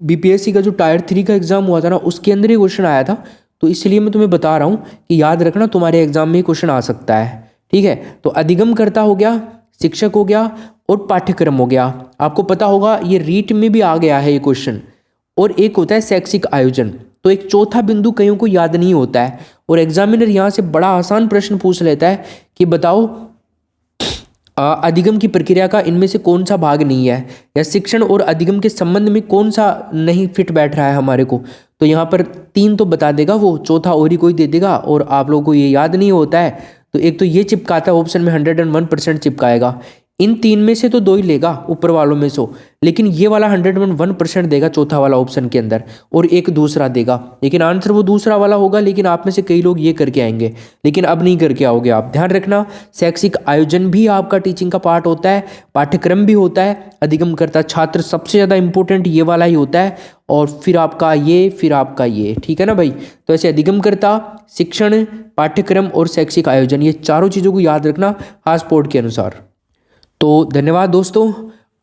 बीपीएससी का जो टायर 3 का एग्जाम हुआ था ना, उसके अंदर ही क्वेश्चन आया था। तो इसलिए मैं तुम्हें बता रहा हूँ कि याद रखना, तुम्हारे एग्जाम में क्वेश्चन आ सकता है। ठीक है, तो अधिगमकर्ता हो गया, शिक्षक हो गया और पाठ्यक्रम हो गया। आपको पता होगा ये रीट में भी आ गया है ये क्वेश्चन। और एक होता है शैक्षिक आयोजन। तो एक चौथा बिंदु कईयों को याद नहीं होता है और एग्जामिनर यहाँ से बड़ा आसान प्रश्न पूछ लेता है कि बताओ अधिगम की प्रक्रिया का इनमें से कौन सा भाग नहीं है, या शिक्षण और अधिगम के संबंध में कौन सा नहीं फिट बैठ रहा है हमारे को। तो यहाँ पर 3 तो बता देगा वो, चौथा और ही कोई दे देगा और आप लोगों को ये याद नहीं होता है। तो एक तो ये चिपकाता है ऑप्शन में 101% चिपकाएगा। इन 3 में से तो 2 ही लेगा ऊपर वालों में से, लेकिन ये वाला 101% देगा चौथा वाला ऑप्शन के अंदर, और एक दूसरा देगा। लेकिन आंसर वो दूसरा वाला होगा, लेकिन आप में से कई लोग ये करके आएंगे, लेकिन अब नहीं करके आओगे आप। ध्यान रखना, शैक्षिक आयोजन भी आपका टीचिंग का पार्ट होता है, पाठ्यक्रम भी होता है, अधिगमकर्ता छात्र सबसे ज़्यादा इंपॉर्टेंट ये वाला ही होता है, और फिर आपका ये, फिर आपका ये। ठीक है ना भाई। तो ऐसे अधिगमकर्ता, शिक्षण, पाठ्यक्रम और शैक्षिक आयोजन, ये चारों चीज़ों को याद रखना हासपोर्ट के अनुसार। तो धन्यवाद दोस्तों,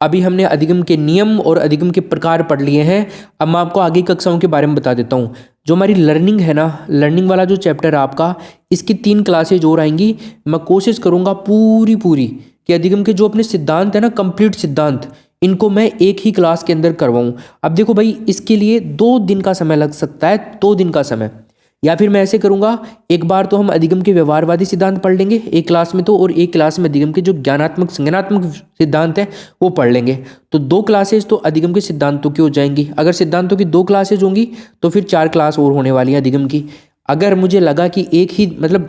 अभी हमने अधिगम के नियम और अधिगम के प्रकार पढ़ लिए हैं। अब मैं आपको आगे कक्षाओं के बारे में बता देता हूँ। जो हमारी लर्निंग है ना, लर्निंग वाला जो चैप्टर है आपका, इसकी 3 क्लासेज और आएंगी। मैं कोशिश करूँगा पूरी कि अधिगम के जो अपने सिद्धांत है ना, कंप्लीट सिद्धांत, इनको मैं एक ही क्लास के अंदर करवाऊँ। अब देखो भाई, इसके लिए 2 दिन का समय लग सकता है, 2 दिन का समय। या फिर मैं ऐसे करूंगा, एक बार तो हम अधिगम के व्यवहारवादी सिद्धांत पढ़ लेंगे एक क्लास में तो, और एक क्लास में अधिगम के जो ज्ञानात्मक संज्ञानात्मक सिद्धांत हैं वो पढ़ लेंगे। तो 2 क्लासेज तो अधिगम के सिद्धांतों की हो जाएंगी। अगर सिद्धांतों की 2 क्लासेज होंगी तो फिर 4 क्लास और होने वाली हैं अधिगम की। अगर मुझे लगा कि एक ही मतलब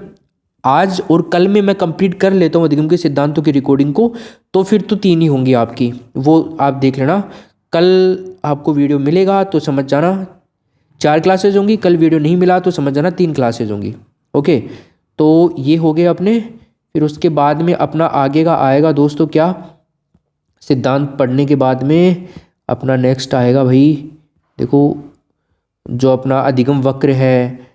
आज और कल में मैं कंप्लीट कर लेता हूँ अधिगम के सिद्धांतों की रिकॉर्डिंग को, तो फिर तो 3 ही होंगी आपकी, वो आप देख लेना। कल आपको वीडियो मिलेगा तो समझ जाना 4 क्लासेज होंगी, कल वीडियो नहीं मिला तो समझ जाना 3 क्लासेज होंगी। ओके, तो ये हो गए अपने। फिर उसके बाद में अपना आगे का आएगा दोस्तों क्या, सिद्धांत पढ़ने के बाद में अपना नेक्स्ट आएगा भाई, देखो जो अपना अधिगम वक्र है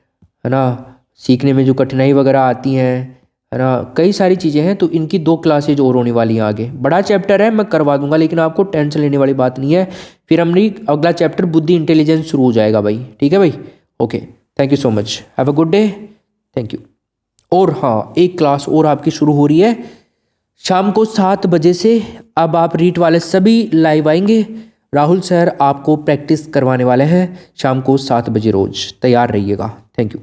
ना, सीखने में जो कठिनाई वगैरह आती हैं, है ना, कई सारी चीज़ें हैं। तो इनकी 2 क्लासेज और होने वाली हैं आगे। बड़ा चैप्टर है, मैं करवा दूंगा, लेकिन आपको टेंशन लेने वाली बात नहीं है। फिर हमने अगला चैप्टर बुद्धि इंटेलिजेंस शुरू हो जाएगा भाई। ठीक है भाई, okay, thank you so much, have a good day, thank you. और हाँ, एक क्लास और आपकी शुरू हो रही है शाम को 7 बजे से। अब आप रीट वाले सभी लाइव आएंगे, राहुल सर आपको प्रैक्टिस करवाने वाले हैं शाम को 7 बजे रोज, तैयार रहिएगा। Thank you.